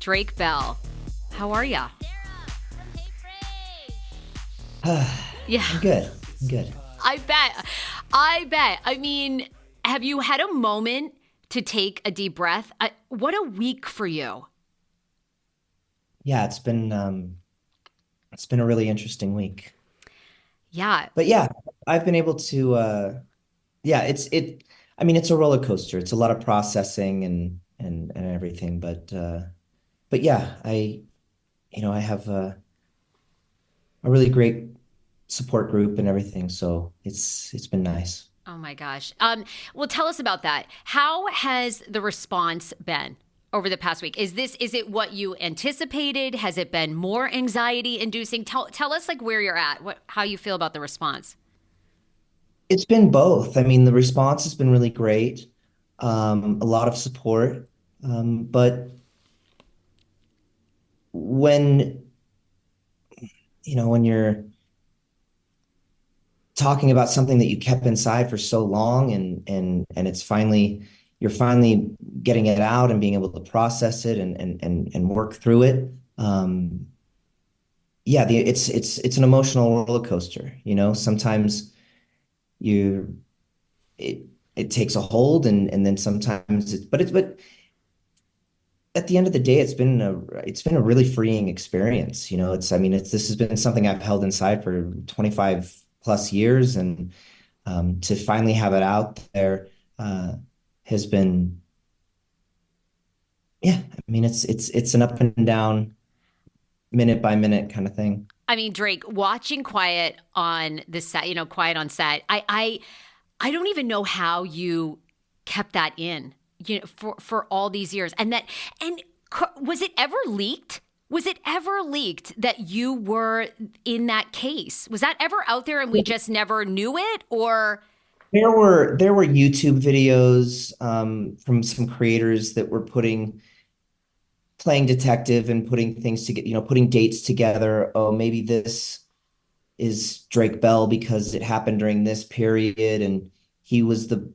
Drake Bell. How are ya? Yeah, I'm good. I'm good. I bet. I bet. I mean, have you had a moment to take a deep breath? What a week for you. Yeah, it's been a really interesting week. Yeah. But yeah, I've been able to yeah, I mean it's a roller coaster. It's a lot of processing and everything, but yeah, I have a really great support group and everything, so it's been nice. Oh my gosh. Well, tell us about that. How has the response been over the past week? Is it what you anticipated? Has it been more anxiety inducing? Tell us like where you're at, how you feel about the response. It's been both. I mean, the response has been really great. A lot of support. But when when you're talking about something that you kept inside for so long and you're finally getting it out and being able to process it and work through it. Yeah, it's an emotional roller coaster, Sometimes you it it takes a hold and then sometimes but at the end of the day, it's been a really freeing experience. I mean, this has been something I've held inside for 25 plus years, and to finally have it out there has been, yeah. I mean, it's an up and down, minute by minute kind of thing. I mean, Drake, watching Quiet on the set, Quiet on set, I don't even know how you kept that in, for all these years. And was it ever leaked? Was it ever leaked that you were in that case? Was that ever out there and we just never knew it? Or There were YouTube videos from some creators that were playing detective and putting things together, putting dates together. Oh, maybe this is Drake Bell because it happened during this period and he was the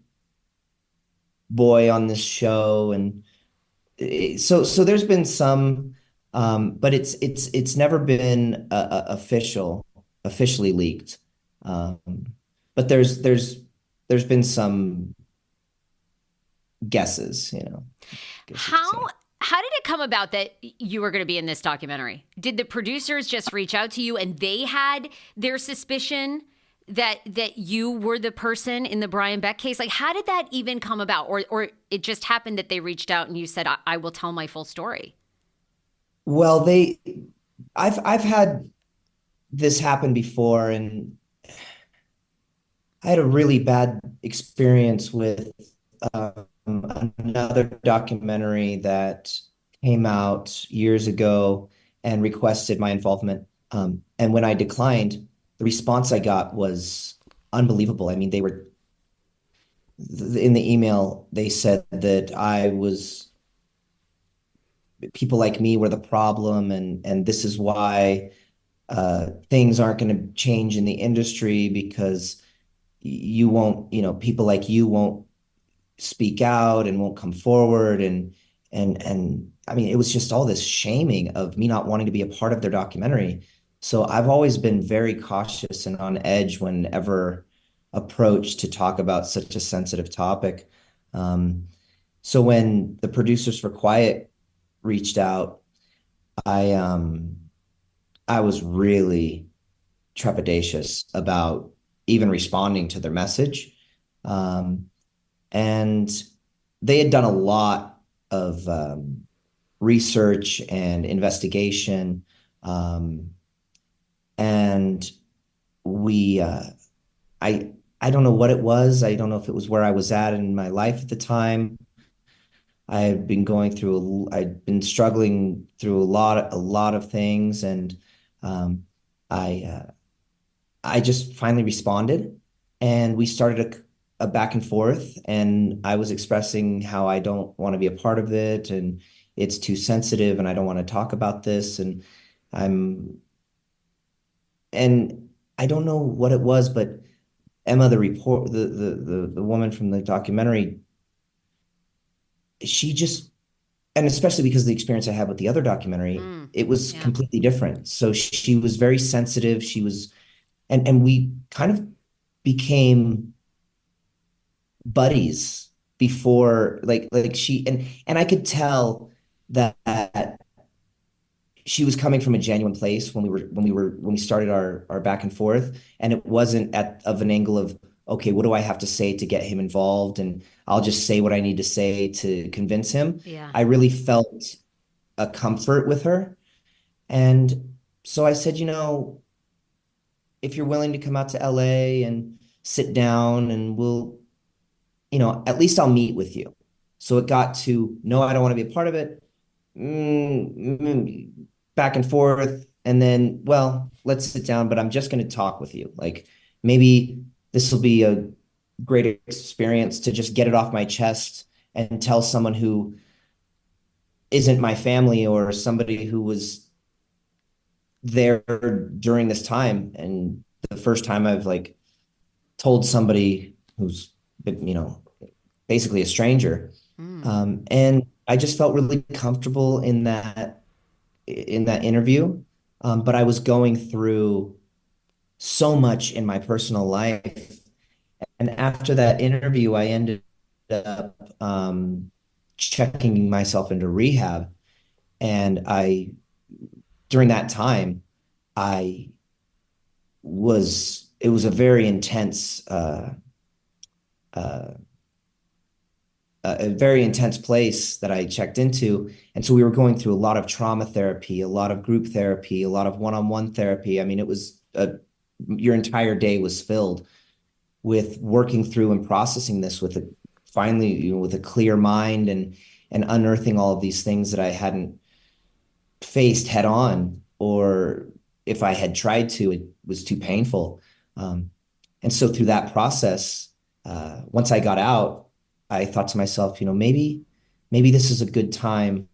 boy on this show. And so there's been some, but it's never been officially leaked. Um, but there's been some guesses, guess you could how say. how did it come about that you were going to be in this documentary? Did the producers just reach out to you and they had their suspicion that you were the person in the Brian Peck case? Like, how did that even come about? Or it just happened that they reached out and you said, I will tell my full story. Well, I've had this happen before, and I had a really bad experience with another documentary that came out years ago and requested my involvement. And when I declined, the response I got was unbelievable. I mean, they were in the email, they said that people like me were the problem, and this is why things aren't going to change in the industry because you won't, people like you won't speak out and won't come forward and I mean it was just all this shaming of me not wanting to be a part of their documentary. So I've always been very cautious and on edge whenever approached to talk about such a sensitive topic. Um, so when the producers for Quiet reached out, I um I was really trepidatious about even responding to their message. Um, and they had done a lot of research and investigation. Um, and we, I don't know what it was. I don't know if it was where I was at in my life at the time. I'd been struggling through a lot of things, and um, I, I just finally responded, and we started a back and forth, and I was expressing how I don't want to be a part of it, and it's too sensitive, and I don't want to talk about this, I'm, and I don't know what it was, but Emma, the woman from the documentary, she just and especially because of the experience I had with the other documentary, it was Yeah. completely different. So she was very sensitive. She was, and we kind of became buddies before, like she, and I could tell that she was coming from a genuine place when we started our back and forth, and it wasn't at of an angle of, okay, what do I have to say to get him involved, and I'll just say what I need to say to convince him. Yeah. I really felt a comfort with her, and so I said, if you're willing to come out to LA and sit down, and we'll, at least I'll meet with you. So it got to, no, I don't want to be a part of it. Back and forth. And then, well, let's sit down, but I'm just going to talk with you. Like, maybe this will be a great experience to just get it off my chest and tell someone who isn't my family, or somebody who was there during this time. And the first time I've like told somebody who's, basically a stranger. Mm. And I just felt really comfortable in that interview. But I was going through so much in my personal life. And after that interview, I ended up checking myself into rehab. And during that time, I it was a very intense, uh, a very intense place that I checked into. And so we were going through a lot of trauma therapy, a lot of group therapy, a lot of one-on-one therapy. I mean, your entire day was filled with working through and processing this finally, with a clear mind, and unearthing all of these things that I hadn't faced head on, or if I had tried to, it was too painful. And so through that process, once I got out, I thought to myself, maybe this is a good time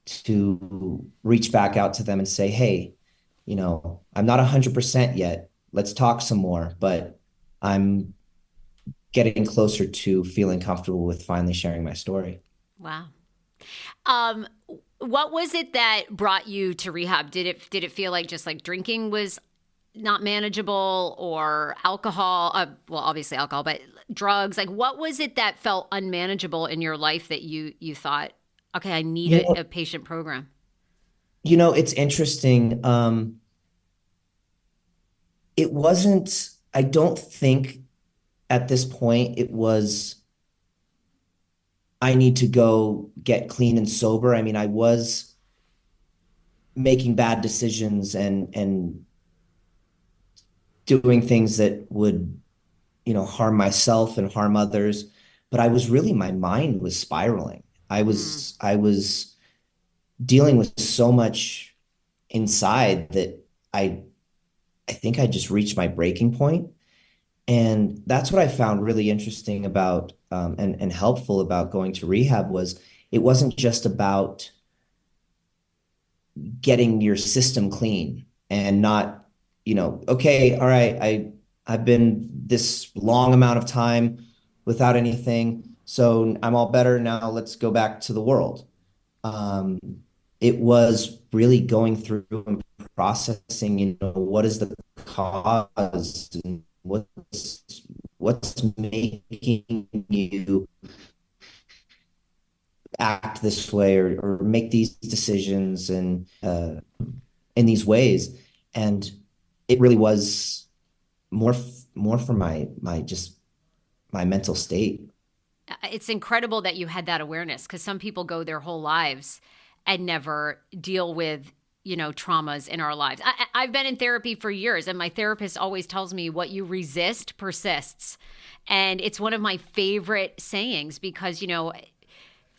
to reach back out to them and say, hey, I'm not 100% yet. Let's talk some more, but I'm getting closer to feeling comfortable with finally sharing my story. Wow. Um, what was it that brought you to rehab? Did it feel like just like drinking was not manageable, or alcohol? Well, obviously alcohol, but drugs. Like, what was it that felt unmanageable in your life that you thought, okay, I need You know, a patient program? it's interesting. It wasn't, I don't think at this point it was, I need to go get clean and sober. I mean, I was making bad decisions and doing things that would, harm myself and harm others. But my mind was spiraling. I Mm. was, I was dealing with so much inside that I, I think I just reached my breaking point. And that's what I found really interesting about, and helpful about going to rehab, was it wasn't just about getting your system clean and not, okay, all right, I've been this long amount of time without anything, so I'm all better now. Let's go back to the world. Um, it was really going through and processing, what is the cause, and what's making you act this way, or make these decisions, and in these ways. And it really was more for my mental state. It's incredible that you had that awareness, because some people go their whole lives and never deal with traumas in our lives. I've been in therapy for years, and my therapist always tells me, what you resist persists. And it's one of my favorite sayings, because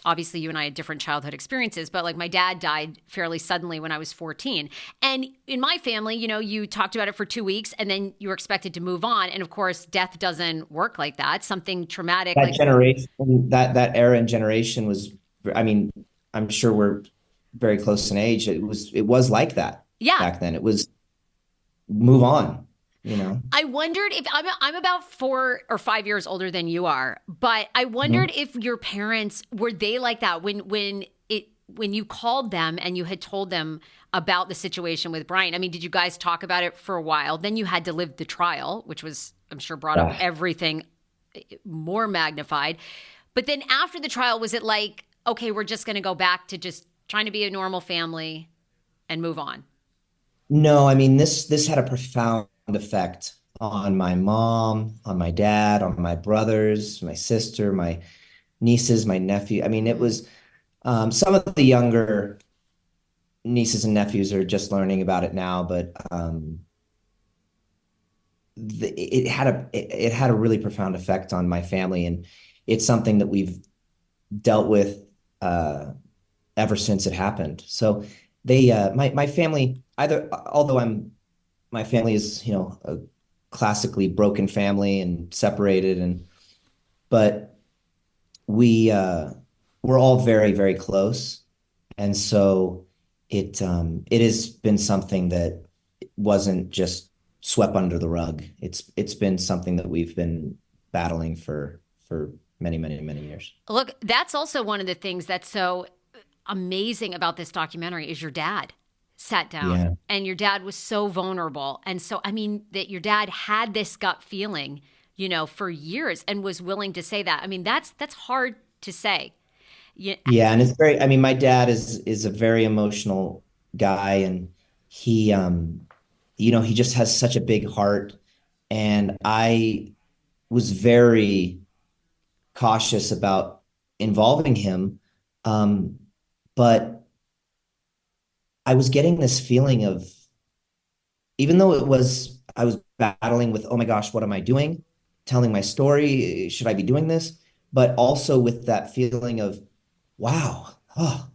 obviously you and I had different childhood experiences, but like my dad died fairly suddenly when I was 14. And in my family, you talked about it for 2 weeks and then you were expected to move on. And of course, death doesn't work like that. Something traumatic, That like, generation, that era and generation was, I mean, I'm sure we're very close in age. It was like that yeah. back then. It was move on. I wondered if I'm about 4 or 5 years older than you are, but I wondered Mhm. if your parents were they like that when when you called them and you had told them about the situation with Brian, I mean, did you guys talk about it for a while? Then you had to live the trial, which was, I'm sure, brought up Yeah. everything more magnified. But then after the trial, was it like, okay, we're just going to go back to just trying to be a normal family and move on? No, I mean this had a profound effect on my mom, on my dad, on my brothers, my sister, my nieces, my nephew. I mean, it Mm, was some of the younger nieces and nephews are just learning about it now, but it had a really profound effect on my family, and it's something that we've dealt with ever since it happened. So my family, either although I'm my family is, a classically broken family and separated, and but we we're all very, very close. And so it has been something that wasn't just swept under the rug. It's been something that we've been battling for many, many, many years. Look, that's also one of the things that's so amazing about this documentary is your dad sat down Yeah. and your dad was so vulnerable. And so, I mean, that your dad had this gut feeling, for years and was willing to say that. I mean, that's hard to say. Yeah. Yeah, and it's very, I mean, my dad is a very emotional guy, and he he just has such a big heart, and I was very cautious about involving him. Um, but I was getting this feeling of, even though I was battling with, oh my gosh, what am I doing? Telling my story, should I be doing this? But also with that feeling of, wow, oh,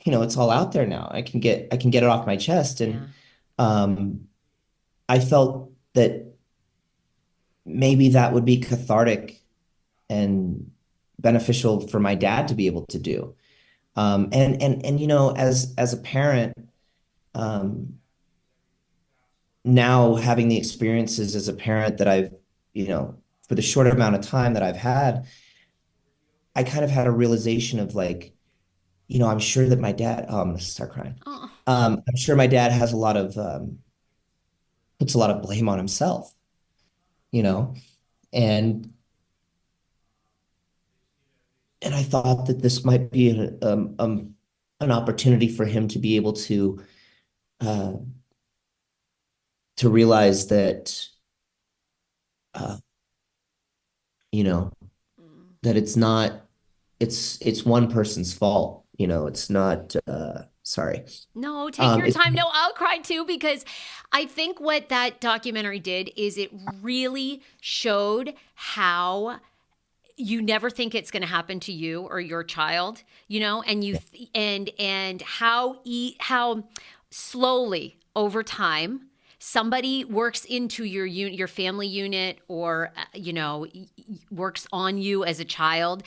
it's all out there now. I can get it off my chest. Yeah. And um, I felt that maybe that would be cathartic and beneficial for my dad to be able to do. And as a parent, um, now having the experiences as a parent that I've, for the short amount of time that I've had, I kind of had a realization of like, I'm sure that my dad, oh, I'm gonna start crying. Oh, I'm sure my dad has puts a lot of blame on himself, you know, and and I thought that this might be an opportunity for him uh, to realize that uh, you know that it's one person's fault. It's not sorry. no, take your It's time. No, I'll cry too because I think what that documentary did is it really showed how you never think it's going to happen to you or your child, and and how slowly over time somebody works into your unit, your family unit, or works on you as a child,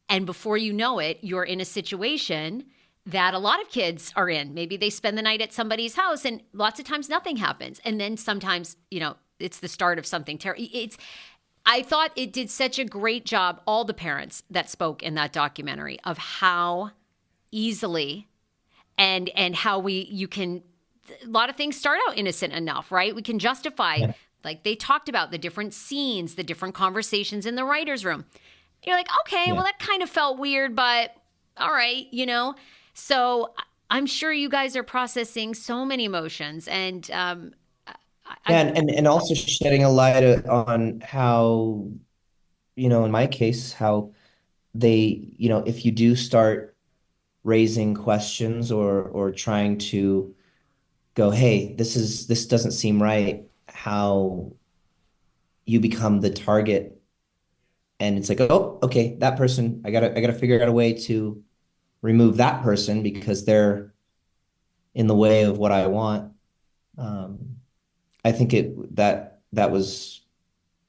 and before you know it, you're in a situation that a lot of kids are in. Maybe they spend the night at somebody's house, and lots of times nothing happens, and then sometimes it's the start of something terrible. I thought it did such a great job, all the parents that spoke in that documentary, of how easily and how you can, a lot of things start out innocent enough, right? We can justify, yeah, like they talked about the different scenes, the different conversations in the writer's room. You're like, okay, yeah. well, that kind of felt weird, but all right. So I'm sure you guys are processing so many emotions. And Yeah, I, and also shedding a light on how, in my case, how if you do start raising questions or trying to go, hey, this doesn't seem right, how you become the target, and it's like, oh, okay, that person, I gotta figure out a way to remove that person because they're in the way of what I want. Um, I think that was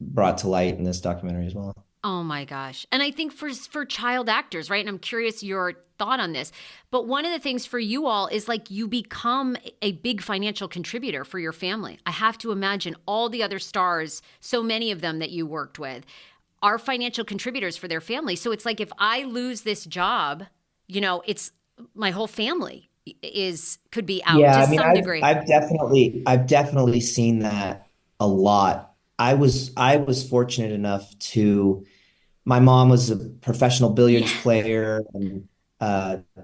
brought to light in this documentary as well. Oh my gosh. And I think for child actors, right? And I'm curious your thought on this. But one of the things for you all is like you become a big financial contributor for your family. I have to imagine all the other stars, so many of them that you worked with, are financial contributors for their family. So it's like if I lose this job, it's my whole family is could be out Yeah, to I mean, some degree. I've definitely seen that a lot. I was fortunate enough to my mom was a professional billiards Yeah, player and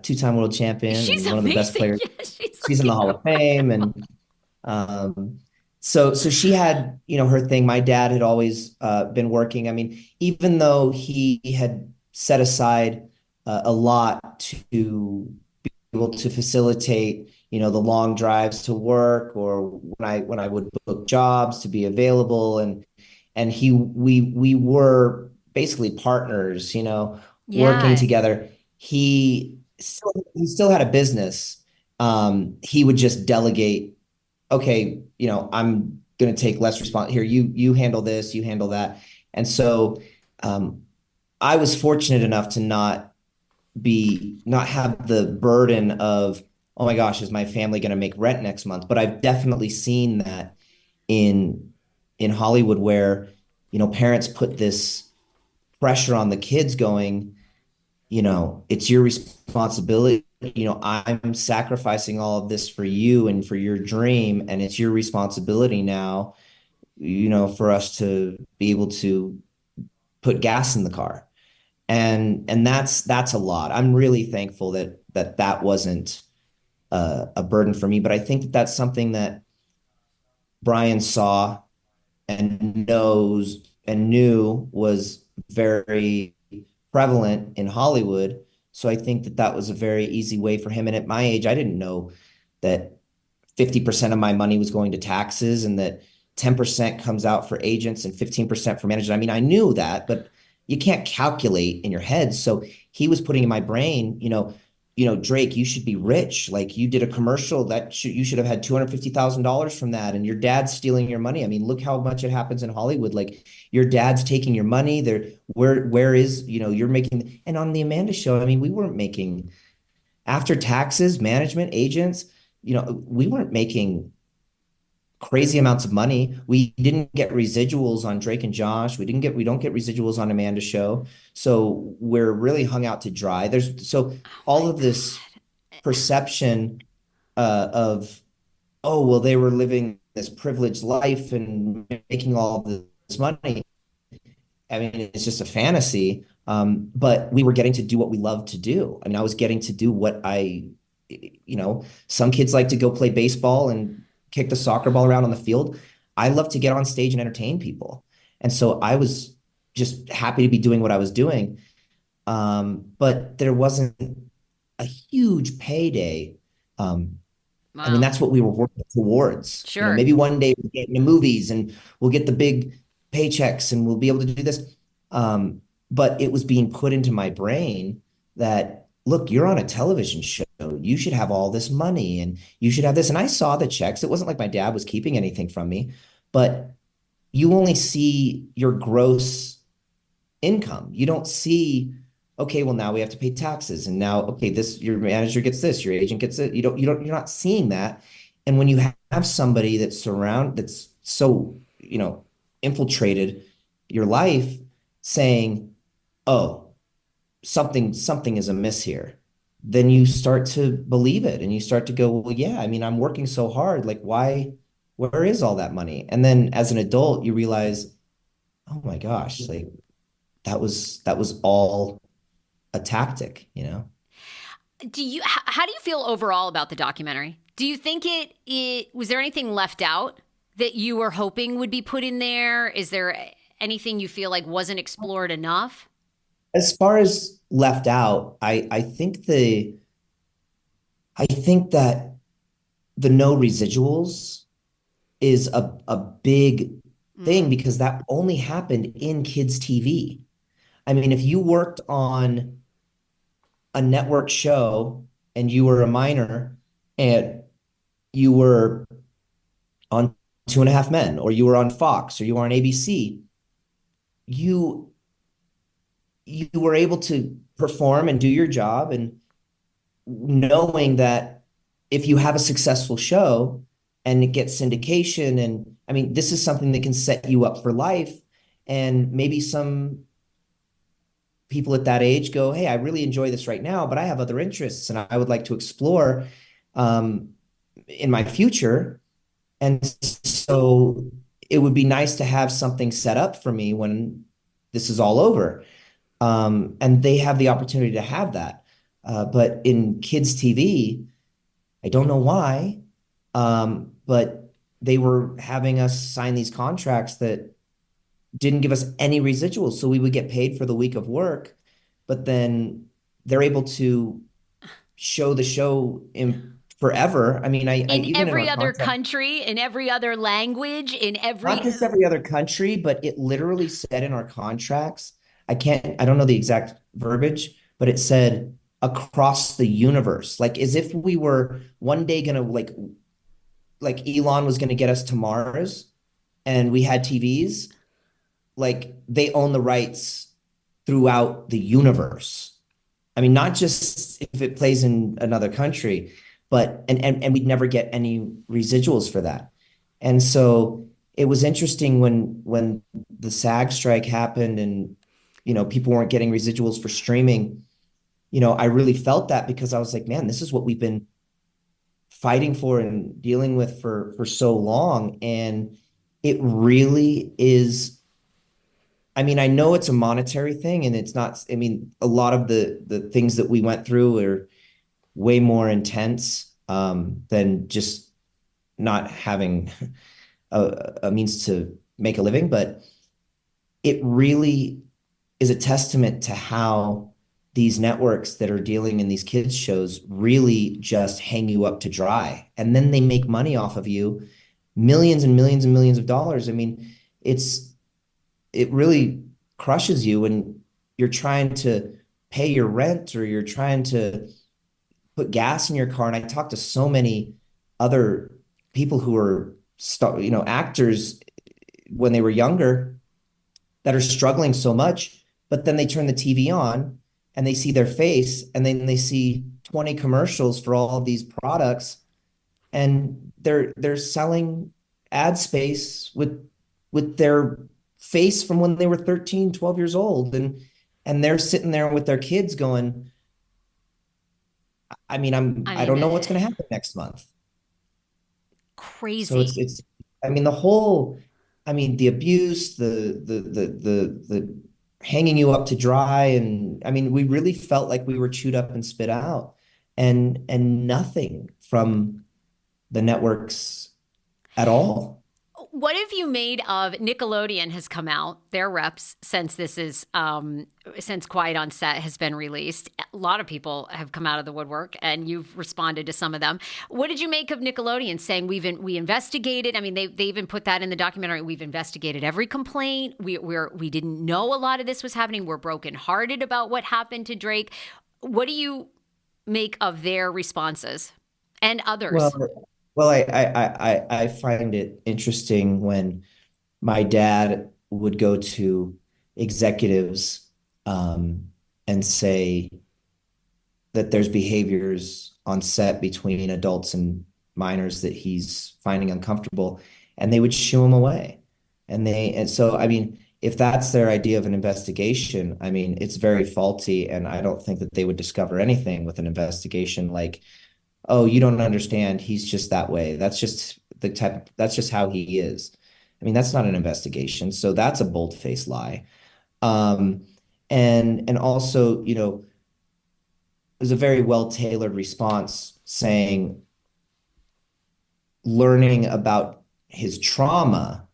two-time world champion she's and one of the best amazing. players. Yeah, she's She's like in the Hall of Fame incredible. and so she had, her thing. My dad had always been working. I mean, even though he had set aside a lot to be able to facilitate, the long drives to work or when I would book jobs to be available and we were basically partners, working Yeah. together. He still had a business. He would just delegate, okay, I'm going to take less response here. You handle this, you handle that. And so um, I was fortunate enough to not have the burden of, oh my gosh, is my family going to make rent next month? But I've definitely seen that in in Hollywood where, parents put this pressure on the kids going, it's your responsibility. I'm sacrificing all of this for you and for your dream, and it's your responsibility now, for us to be able to put gas in the car. And that's a lot. I'm really thankful that wasn't a burden for me, but I think that's something that Brian saw and knows and knew was very prevalent in Hollywood. So I think that was a very easy way for him. And at my age, I didn't know that 50% of my money was going to taxes and that 10% comes out for agents and 15% for managers. I mean, I knew that, but you can't calculate in your head. So he was putting in my brain, Drake, you should be rich. Like you did a commercial you should have had $250,000 from that. And your dad's stealing your money. I mean, look how much it happens in Hollywood. Like your dad's taking your money. Where is, you're making, and on the Amanda show, I mean, we weren't making after taxes, management, agents, we weren't making crazy amounts of money. We didn't get residuals on Drake and Josh. We don't get residuals on Amanda's show. So we're really hung out to dry. So Oh all my of this God. perception of, oh, well, they were living this privileged life and making all this money. I mean, it's just a fantasy. But we were getting to do what we love to do. I mean, I was getting to do some kids like to go play baseball and kick the soccer ball around on the field. I love to get on stage and entertain people. And so I was just happy to be doing what I was doing. But there wasn't a huge payday. I mean, Wow. that's what we were working towards. Sure. Maybe one day we'll get into movies and we'll get the big paychecks and we'll be able to do this. Um, but it was being put into my brain that, look, you're on a television show. You should have all this money and you should have this. And I saw the checks. It wasn't like my dad was keeping anything from me, but you only see your gross income. You don't see, okay, well, now we have to pay taxes. And now, okay, your manager gets this, your agent gets it. You're not seeing that. And when you have somebody that's so, infiltrated your life saying, oh, something is amiss here, then you start to believe it and you start to go, well, yeah, I mean, I'm working so hard. Like, where is all that money? And then as an adult, you realize, oh my gosh, like that was all a tactic. How do you feel overall about the documentary? Do you think it was there anything left out that you were hoping would be put in there? Is there anything you feel like wasn't explored enough? As far as left out, I think that the no residuals is a big thing Mm. because that only happened in kids' TV. I mean, if you worked on a network show and you were a minor and you were on Two and a Half Men or you were on Fox or you were on ABC, you you were able to perform and do your job and knowing that if you have a successful show and it gets syndication and I mean this is something that can set you up for life and maybe some people at that age go, hey, I really enjoy this right now, but I have other interests and I would like to explore um, in my future. And so it would be nice to have something set up for me when this is all over. And they have the opportunity to have that. But in kids' TV, I don't know why, but they were having us sign these contracts that didn't give us any residuals. So we would get paid for the week of work, but then they're able to show the show in forever. I mean, I In even in every our other contract, country, in every other language, in not every. just every other country, but it literally said in our contracts, I don't know the exact verbiage, but it said across the universe, like as if we were one day gonna like Elon was gonna get us to Mars and we had TVs, like they own the rights throughout the universe. I mean, not just if it plays in another country, but and we'd never get any residuals for that. And so it was interesting when the SAG strike happened and people weren't getting residuals for streaming. I really felt that because I was like, man, this is what we've been fighting for and dealing with for so long. And it really is. I mean, I know it's a monetary thing and it's not, I mean, a lot of the things that we went through are way more intense than just not having a means to make a living. But it really is a testament to how these networks that are dealing in these kids shows really just hang you up to dry. And then they make money off of you, millions and millions and millions of dollars. I mean, it really crushes you when you're trying to pay your rent or you're trying to put gas in your car. And I talked to so many other people who are, actors when they were younger that are struggling so much, but then they turn the TV on and they see their face and then they see 20 commercials for all of these products and they're selling ad space with their face from when they were 13, 12 years old. And they're sitting there with their kids going, I mean, I I don't mean, know what's going to happen next month. So crazy. I mean, I mean, the abuse, the hanging you up to dry. And I mean, we really felt like we were chewed up and spit out and nothing from the networks at all. What have you made of Nickelodeon has come out, their reps, since since Quiet on Set has been released. A lot of people have come out of the woodwork and you've responded to some of them. What did you make of Nickelodeon saying we investigated? I mean, they even put that in the documentary. We've investigated every complaint. We didn't know a lot of this was happening. We're brokenhearted about what happened to Drake. What do you make of their responses and Well, others? I find it interesting when my dad would go to executives and say that there's behaviors on set between adults and minors that he's finding uncomfortable, and they would shoo him away. And so I mean, if that's their idea of an investigation, I mean, it's very faulty, and I don't think that they would discover anything with an investigation like, oh, you don't understand, he's just that way. That's just how he is. I mean, that's not an investigation. So that's a bold-faced lie. Um, and also, it was a very well-tailored response saying learning about his trauma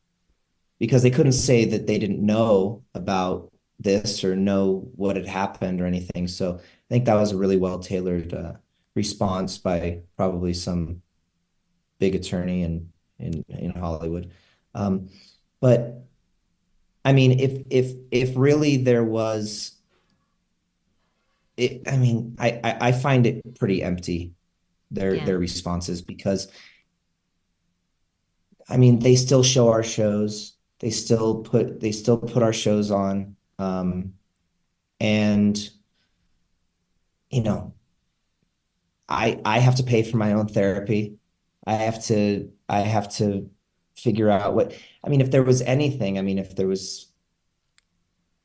because they couldn't say that they didn't know about this or know what had happened or anything. So I think that was a really well-tailored response by probably some big attorney in Hollywood. Um, but I mean, if really there was it, I mean, I find it pretty empty, Yeah. their responses, because I mean, they still show our shows. They still put our shows on. And you know, I have to pay for my own therapy. I have to figure out what, I mean, if there was anything, I mean, if there was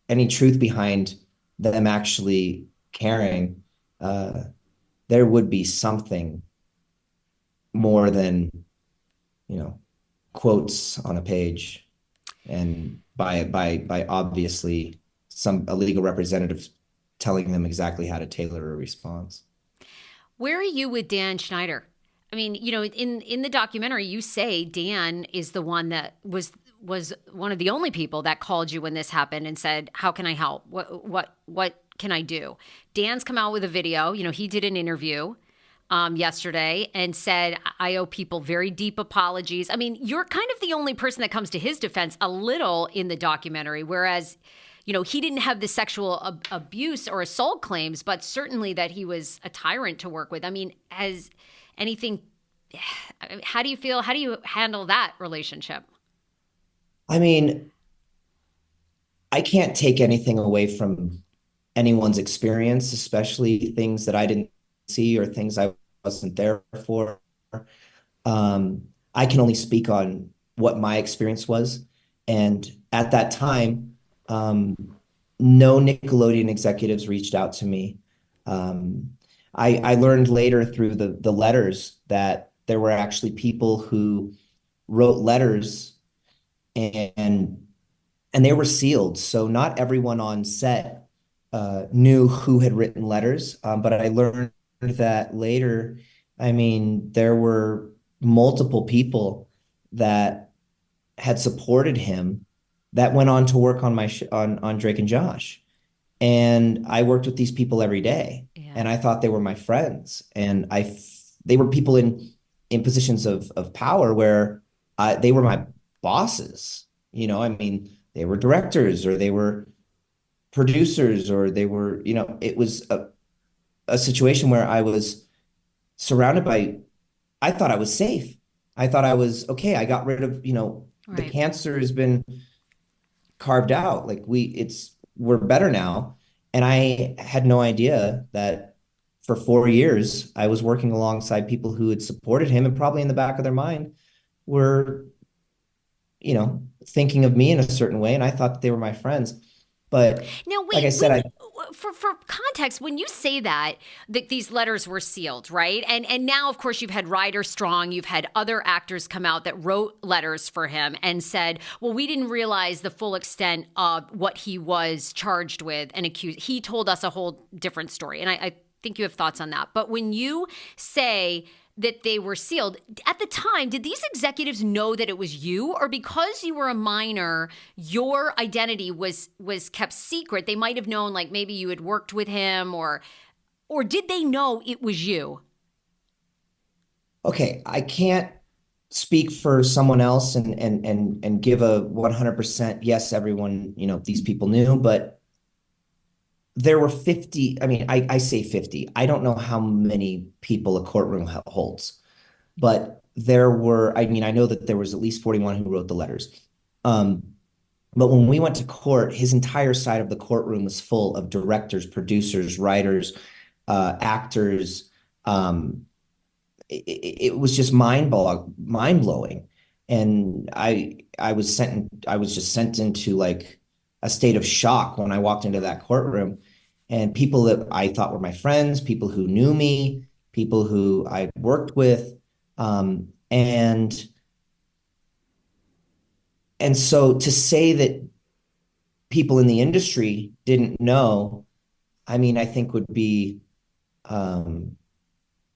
any truth behind them actually caring, uh, there would be something more than, you know, quotes on a page, and by obviously a legal representative telling them exactly how to tailor a response. Where are you with Dan Schneider? I mean, in the documentary, you say Dan is the one that was one of the only people that called you when this happened and said, "How can I help? What can I do?" Dan's come out with a video. He did an interview yesterday and said, "I owe people very deep apologies." I mean, you're kind of the only person that comes to his defense a little in the documentary, whereas he didn't have the sexual abuse or assault claims, but certainly that he was a tyrant to work with. I mean, has anything, how do you feel? How do you handle that relationship? I mean, I can't take anything away from anyone's experience, especially things that I didn't see or things I wasn't there for. I can only speak on what my experience was. And at that time, no Nickelodeon executives reached out to me. I learned later through the letters that there were actually people who wrote letters, and they were sealed. So not everyone on set knew who had written letters. But I learned that later. I mean, there were multiple people that had supported him that went on to work on on Drake and Josh. And I worked with these people every day, Yeah. and I thought they were my friends. And they were people in positions of power where they were my bosses. I mean, they were directors, or they were producers, or they were, it was a situation where I was surrounded by, I thought I was safe. I thought I was okay. I got rid of, the Right. cancer has been carved out. Like we're better now. And I had no idea that for 4 years I was working alongside people who had supported him, and probably in the back of their mind were, thinking of me in a certain way. And I thought that they were my friends. But Now, like I wait, said, for context, when you say that these letters were sealed, right? And now, of course, you've had Ryder Strong, you've had other actors come out that wrote letters for him and said, "Well, we didn't realize the full extent of what he was charged with and accused. He told us a whole different story." And I think you have thoughts on that. But when you say that they were sealed at the time, did these executives know that it was you, or because you were a minor, your identity was kept secret? They might have known, like maybe you had worked with him, or did they know it was you? okay, I can't speak for someone else and give a 100% yes, everyone, these people knew. But there were 50. I mean, I say 50. I don't know how many people a courtroom holds, but there were, I mean, I know that there was at least 41 who wrote the letters. Um, but when we went to court, his entire side of the courtroom was full of directors, producers, writers, actors. It was just mind blowing. And I was just sent into like a state of shock when I walked into that courtroom. And people that I thought were my friends, people who knew me, people who I worked with, and so to say that people in the industry didn't know, I mean, I think would be um,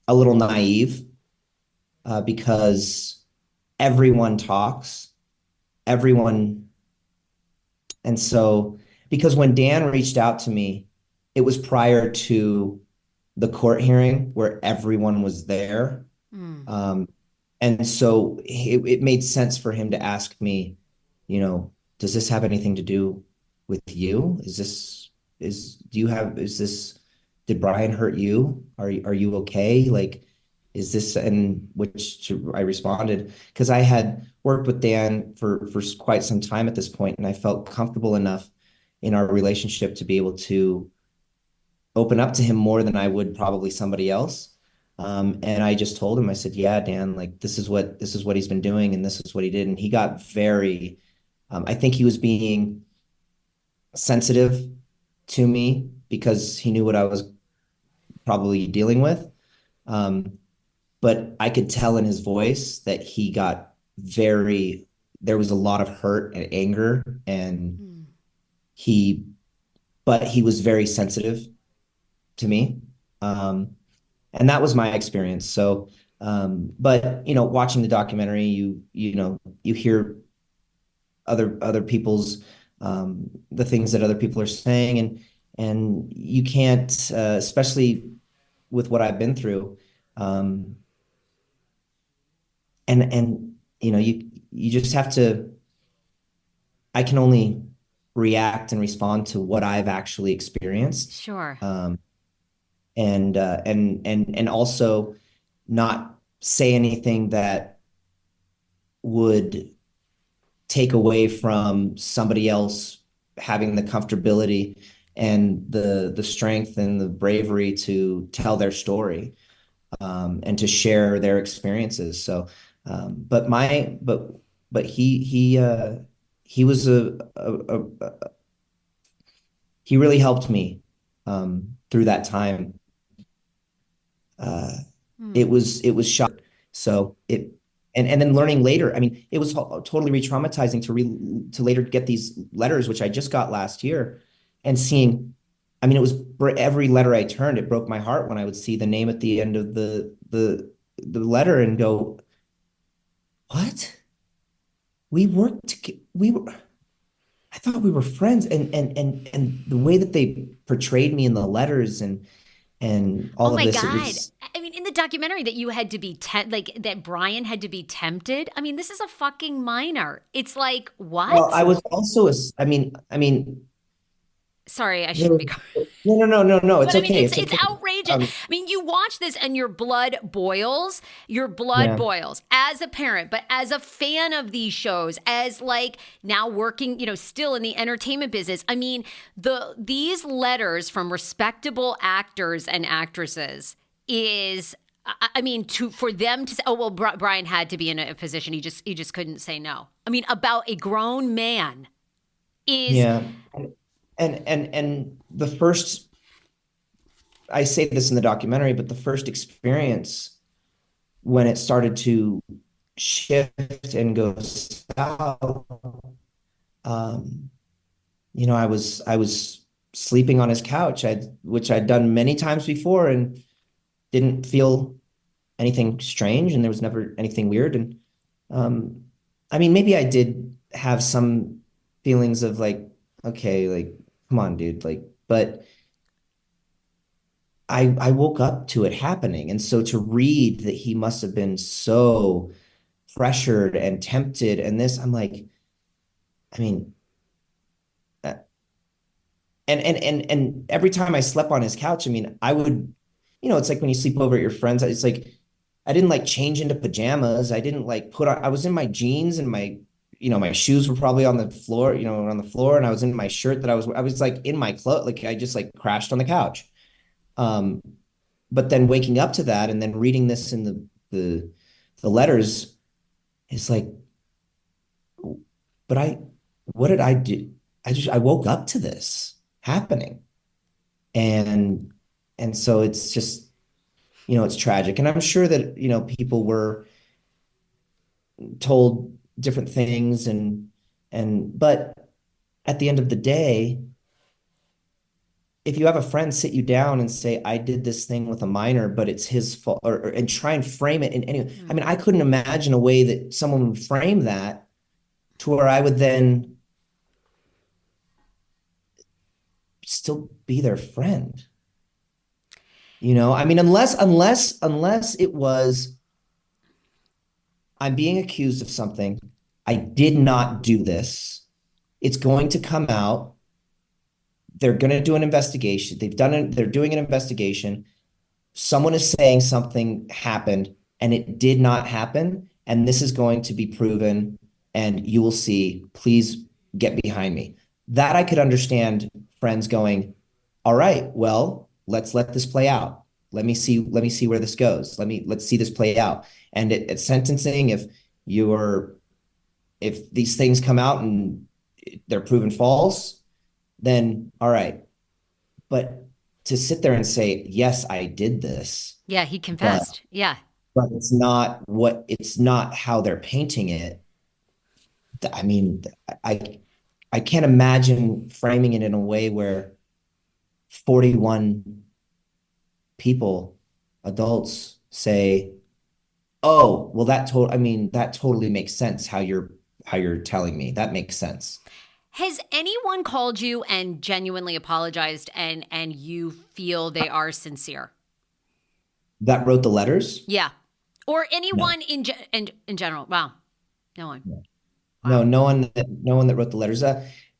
a little naive, because everyone talks, everyone. And so, because when Dan reached out to me, it was prior to the court hearing where everyone was there. Mm. Um, and so it made sense for him to ask me, does this have anything to do with you? Is this, did Brian hurt you? Are you okay? Like, is this, and which I responded, because I had worked with Dan for quite some time at this point, and I felt comfortable enough in our relationship to be able to open up to him more than I would probably somebody else. And I just told him, I said, "Yeah, Dan, like this is what he's been doing, and this is what he did." And he got very, I think he was being sensitive to me, because he knew what I was probably dealing with. Um, but I could tell in his voice that he got there was a lot of hurt and anger, and Mm. he, but he was very sensitive to me. Um, and that was my experience. So, but watching the documentary, you hear other people's the things that other people are saying, and you can't, especially with what I've been through, um, and you just have to. I can only react and respond to what I've actually experienced, Sure. and also not say anything that would take away from somebody else having the comfortability and the strength and the bravery to tell their story, and to share their experiences. So, but he was he really helped me through that time. Uh, Mm. it was shocking. So it and then learning later. I mean, it was totally re-traumatizing to later get these letters, which I just got last year, and seeing. I mean, it was every letter I turned, it broke my heart when I would see the name at the end of the letter and go, "What? We were. I thought we were friends." And the way that they portrayed me in the letters and Oh all of my this, it God. was. I mean, in the documentary that you had to be like that Brian had to be tempted. I mean, this is a fucking minor. It's like, Well, what? I was also I mean, Sorry, I there shouldn't be. was, no, But it's I mean, okay. it's It's it's okay. outrageous. Um, I mean, you watch this and your blood boils. Your blood yeah. boils as a parent, but as a fan of these shows, as like now working, still in the entertainment business. I mean, these letters from respectable actors and actresses is. I mean, for them to say, "Oh well, Brian had to be in a position he just couldn't say no." I mean, about a grown man is Yeah. And the first, I say this in the documentary, but the first experience when it started to shift and go south, um, I was sleeping on his couch, which I'd done many times before and didn't feel anything strange, and there was never anything weird. And um, I mean, maybe I did have some feelings of like, okay, like, come on, dude, like, but I woke up to it happening. And so to read that he must have been so pressured and tempted and this, I'm like, I mean, uh, and every time I slept on his couch, I mean, I would, it's like when you sleep over at your friends, it's like I didn't like change into pajamas. I didn't like put on, I was in my jeans and my shoes were probably on the floor, on the floor, and I was in my shirt that I was like in my clothes, like I just like crashed on the couch. Um, but then waking up to that and then reading this in the letters is like, but what did I do? I woke up to this happening. And so it's just, it's tragic. And I'm sure that, people were told different things, but at the end of the day, if you have a friend sit you down and say, I did this thing with a minor, but it's his fault, and try and frame it in any, I mean, I couldn't imagine a way that someone would frame that to where I would then still be their friend. I mean, unless it was, I'm being accused of something. I did not do this. It's going to come out. They're going to do an investigation. They're doing an investigation. Someone is saying something happened and it did not happen. And this is going to be proven and you will see, please get behind me. That I could understand friends going, all right, well, let's let this play out. Let me see where this goes. Let's see this play out. And at sentencing, if these things come out and they're proven false, then all right. but to sit there and say, yes, I did this, Yeah, he but confessed. Yeah. it's not how they're painting it. I mean, I I can't imagine framing it in a way where 41 people, adults, say, "Oh, well, that totally makes sense how you're telling me. That makes sense." Has anyone called you and genuinely apologized and you feel they are sincere? That wrote the letters? Yeah. Or No. anyone in general? Wow. No one. No, Wow. no one that wrote the letters.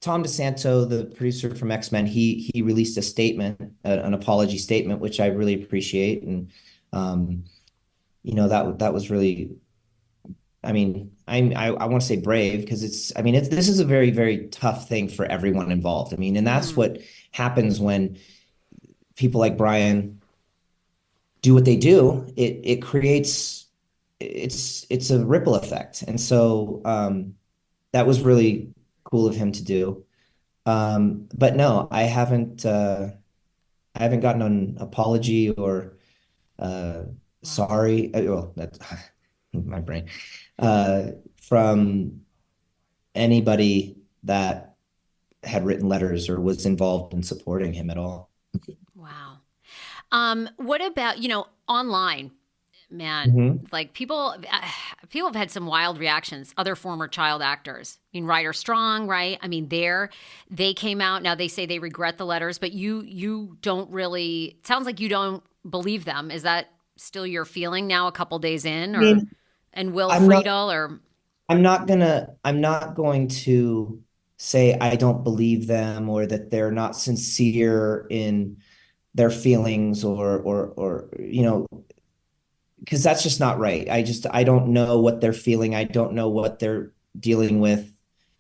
Tom DeSanto, the producer from X-Men, he released a statement, an apology statement, which I really appreciate, and um, that was really, I mean, I want to say brave because this is a very, very tough thing for everyone involved. I mean, and that's Mm. what happens when people like Brian do what they do. It creates it's a ripple effect, and so that was really cool of him to do. But no, I haven't gotten an apology or uh, Wow. sorry. Well, that's my brain. Uh, from anybody that had written letters or was involved in supporting him at all. Wow. What about, online? Man, Hmm. like people have had some wild reactions. Other former child actors. I mean, Ryder Strong, right? I mean, they came out. Now they say they regret the letters, but you don't really. It sounds like you don't believe them. Is that still your feeling now, a couple days in, I or mean, and Will I'm not Friedle, or I'm not going to say I don't believe them or that they're not sincere in their feelings or because that's just not right. I don't know what they're feeling. I don't know what they're dealing with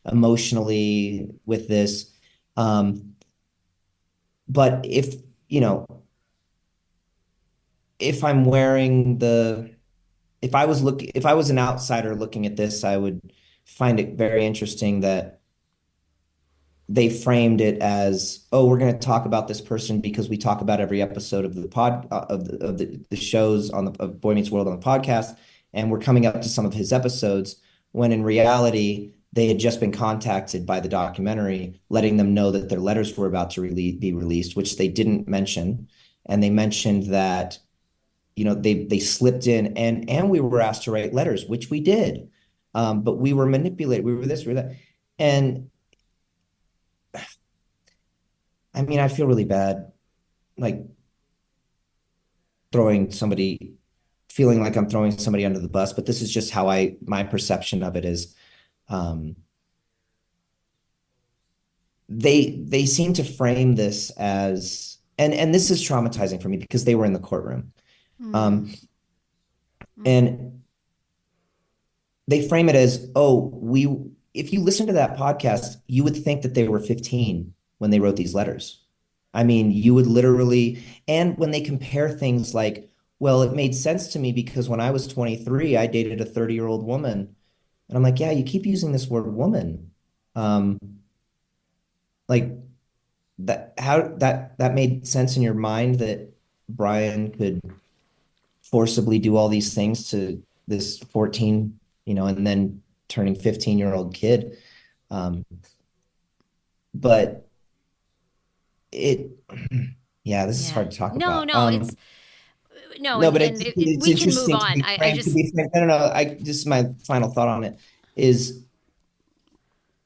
emotionally with this. Um, but you know, if I'm wearing the if I was an outsider looking at this, I would find it very interesting that they framed it as, oh, we're going to talk about this person because we talk about every episode of the pod of the shows on the of Boy Meets World on the podcast, and we're coming up to some of his episodes. When in reality, they had just been contacted by the documentary, letting them know that their letters were about to be released, which they didn't mention, and they mentioned that they slipped in and we were asked to write letters, which we did, but we were manipulated. We were this, we were that, and I mean, I feel really bad, like throwing somebody, feeling like I'm throwing somebody under the bus, but this is just how my perception of it is. Um, they seem to frame this as, and this is traumatizing for me because they were in the courtroom. mm, Um, mm, and they frame it as, oh, if you listen to that podcast, you would think that they were 15 when they wrote these letters. I mean, you would literally, and when they compare things like, well, it made sense to me because when I was 23, I dated a 30-year-old woman. And I'm like, yeah, you keep using this word woman. Um, like that made sense in your mind that Brian could forcibly do all these things to this 14, and then turning 15-year-old kid. Um, but it, yeah, this is yeah. hard to talk No, about. no, it's no, No, and but and it's we can move interesting on. I to just be frank. No, no, no. This is my final thought on it is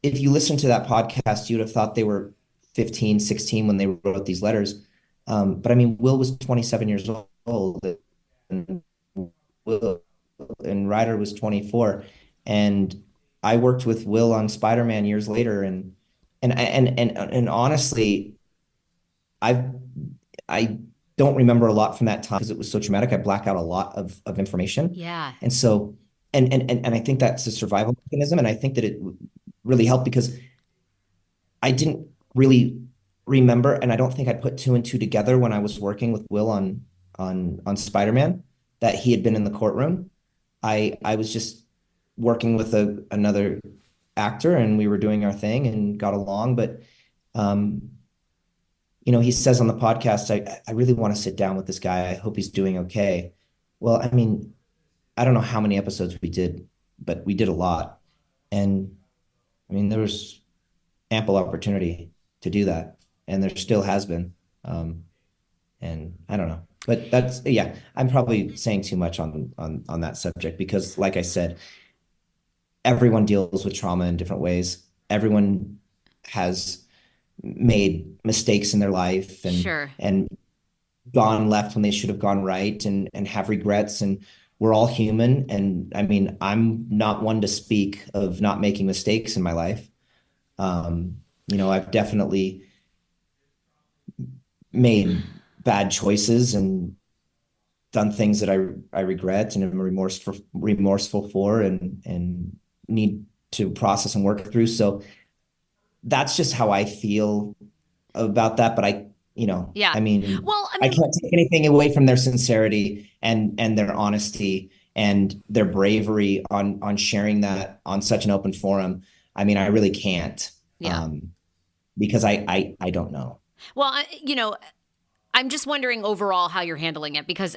if you listen to that podcast, you'd have thought they were 15, 16 when they wrote these letters. But I mean, Will was 27 years old and Will and Ryder was 24. And I worked with Will on Spider-Man years later. And honestly, I've I don't remember a lot from that time because it was so traumatic. I black out a lot of information. yeah. And so, and I think that's a survival mechanism. And I think that it really helped because I didn't really remember, and I don't think I put two and two together when I was working with Will on Spider-Man that he had been in the courtroom. I was just working with another actor and we were doing our thing and got along, but um he says on the podcast, I really want to sit down with this guy. I hope he's doing okay. Well, I mean, I don't know how many episodes we did, but we did a lot. And I mean, there was ample opportunity to do that. And there still has been. And I don't know. But that's, yeah, I'm probably saying too much on that subject because, like I said, everyone deals with trauma in different ways. Everyone has made mistakes in their life Sure. and gone left when they should have gone right and have regrets, and we're all human. And I mean, I'm not one to speak of not making mistakes in my life. I've definitely made bad choices and done things that I regret and am remorseful for and need to process and work through. So that's just how I feel about that. But Yeah. I mean, Well, I I mean, can't take anything away from their sincerity and their honesty and their bravery on sharing that on such an open forum. I mean, I really can't, yeah. because I don't know. Well, I'm just wondering overall how you're handling it because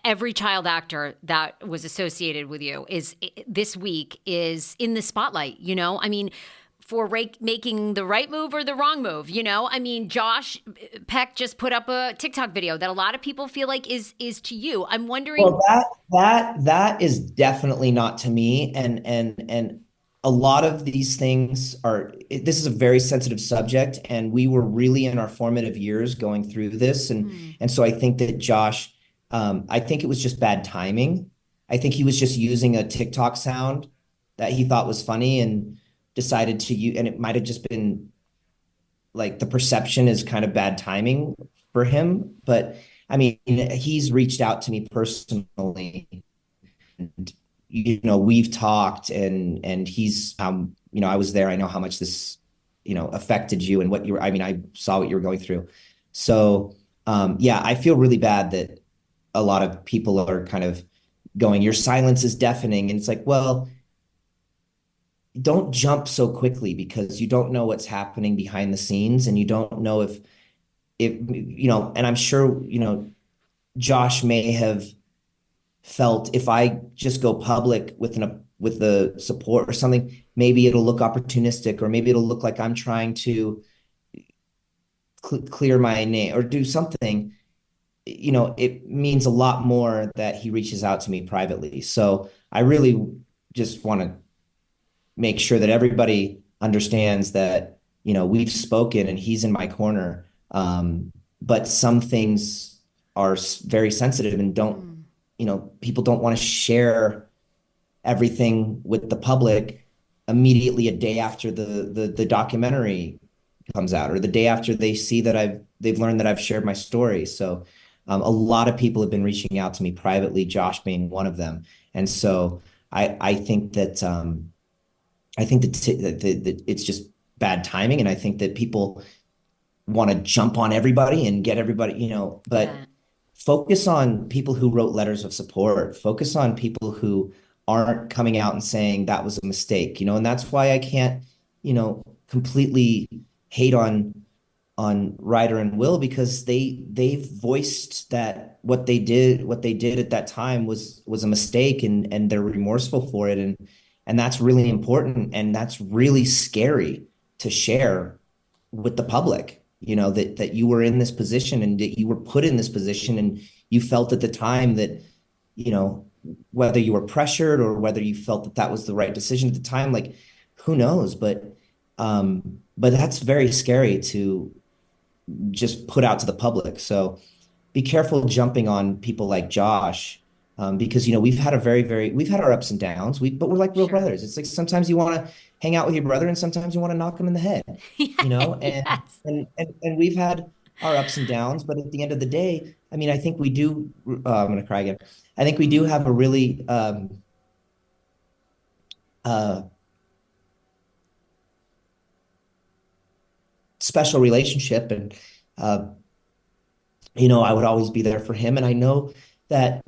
every child actor that was associated with you is this week is in the spotlight. I mean, for making the right move or the wrong move. I mean, Josh Peck just put up a TikTok video that a lot of people feel like is to you. I'm wondering. Well, that is definitely not to me, and a lot of these things this is a very sensitive subject, and we were really in our formative years going through this, and so I think that Josh, I think it was just bad timing. I think he was just using a TikTok sound that he thought was funny and decided to use, and it might have just been like the perception is kind of bad timing for him. But I mean, he's reached out to me personally, and we've talked, and he's I was there. I know how much this affected you and what you were. I mean, I saw what you were going through. So yeah, I feel really bad that a lot of people are kind of going, your silence is deafening, and it's like, well, don't jump so quickly because you don't know what's happening behind the scenes, and you don't know if and I'm sure Josh may have felt, if I just go public with the support or something, maybe it'll look opportunistic, or maybe it'll look like I'm trying to clear my name or do something. It means a lot more that he reaches out to me privately. So I really just want to make sure that everybody understands that we've spoken and he's in my corner. But some things are very sensitive and don't, people don't want to share everything with the public immediately a day after the documentary comes out, or the day after they see that they've learned that I've shared my story. So a lot of people have been reaching out to me privately, Josh being one of them. And so I think that that it's just bad timing, and I think that people want to jump on everybody and get everybody, but Yeah. focus on people who wrote letters of support. Focus on people who aren't coming out and saying that was a mistake, and that's why I can't, completely hate on Ryder and Will, because they've voiced that what they did at that time was a mistake, and they're remorseful for it, and that's really important, and that's really scary to share with the public. That you were in this position, and that you were put in this position, and you felt at the time that whether you were pressured or whether you felt that that was the right decision at the time, like, who knows, but that's very scary to just put out to the public. So be careful jumping on people like Josh, because we've had we've had our ups and downs. But we're like real Sure. brothers. It's like sometimes you want to hang out with your brother, and sometimes you want to knock him in the head. And Yes. and we've had our ups and downs. But at the end of the day, I mean, I think we do. I'm gonna cry again. I think we do have a really uh, special relationship, and uh, I would always be there for him, and I know that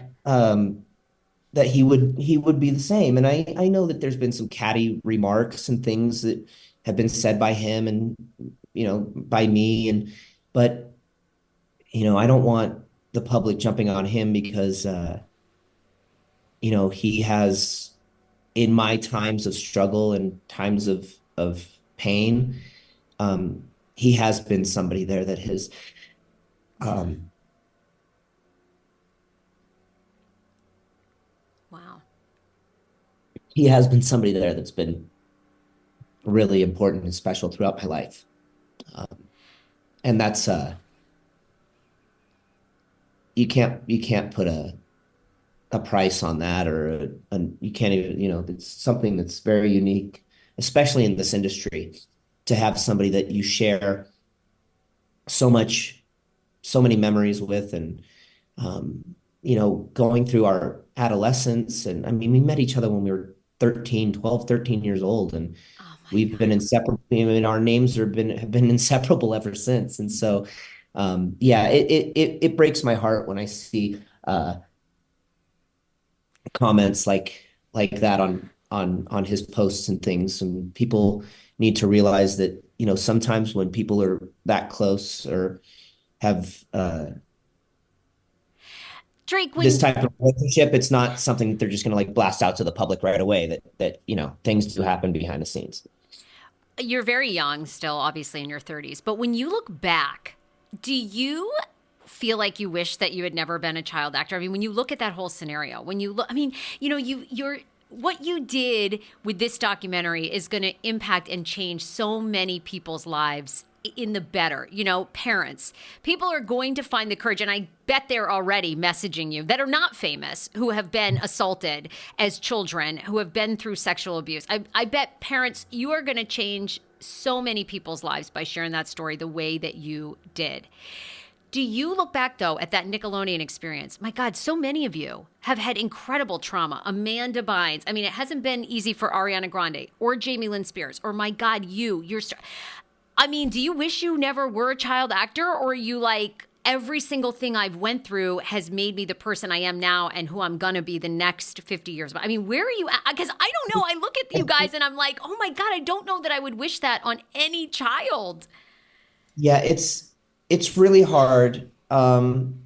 that he would be the same. And I know that there's been some catty remarks and things that have been said by him and by me, but I don't want the public jumping on him because he has, in my times of struggle and times of pain, he has been somebody there that has um Wow. he has been somebody there that's been really important and special throughout my life. And that's you can't put a price on that, or you can't even, it's something that's very unique, especially in this industry, to have somebody that you share so much, so many memories with. And going through our adolescence, and I mean, we met each other when we were 13 years old, and Oh my we've been God. inseparable. I mean, our names have been inseparable ever since. And so yeah, it breaks my heart when I see comments like that on his posts and things. And people need to realize that, sometimes when people are that close or have Drake, this when type of relationship, it's not something that they're just going to like blast out to the public right away. That things do happen behind the scenes. you're very young still, obviously in your 30s, but when you look back, do you feel like you wish that you had never been a child actor? I mean, when you look at that whole scenario, when you look, I mean, you're what you did with this documentary is going to impact and change so many people's lives in the better. Parents, people are going to find the courage, and I bet they're already messaging you that are not famous, who have been assaulted as children, who have been through sexual abuse. I bet parents, you are going to change so many people's lives by sharing that story the way that you did. Do you look back, though, at that Nickelodeon experience? My God, so many of you have had incredible trauma. Amanda Bynes. I mean, it hasn't been easy for Ariana Grande or Jamie Lynn Spears or, my God, I mean, do you wish you never were a child actor, or are you like, every single thing I've went through has made me the person I am now and who I'm going to be the next 50 years? I mean, where are you at? Because I don't know. I look at you guys and I'm like, oh my God, I don't know that I would wish that on any child. Yeah, it's really hard. And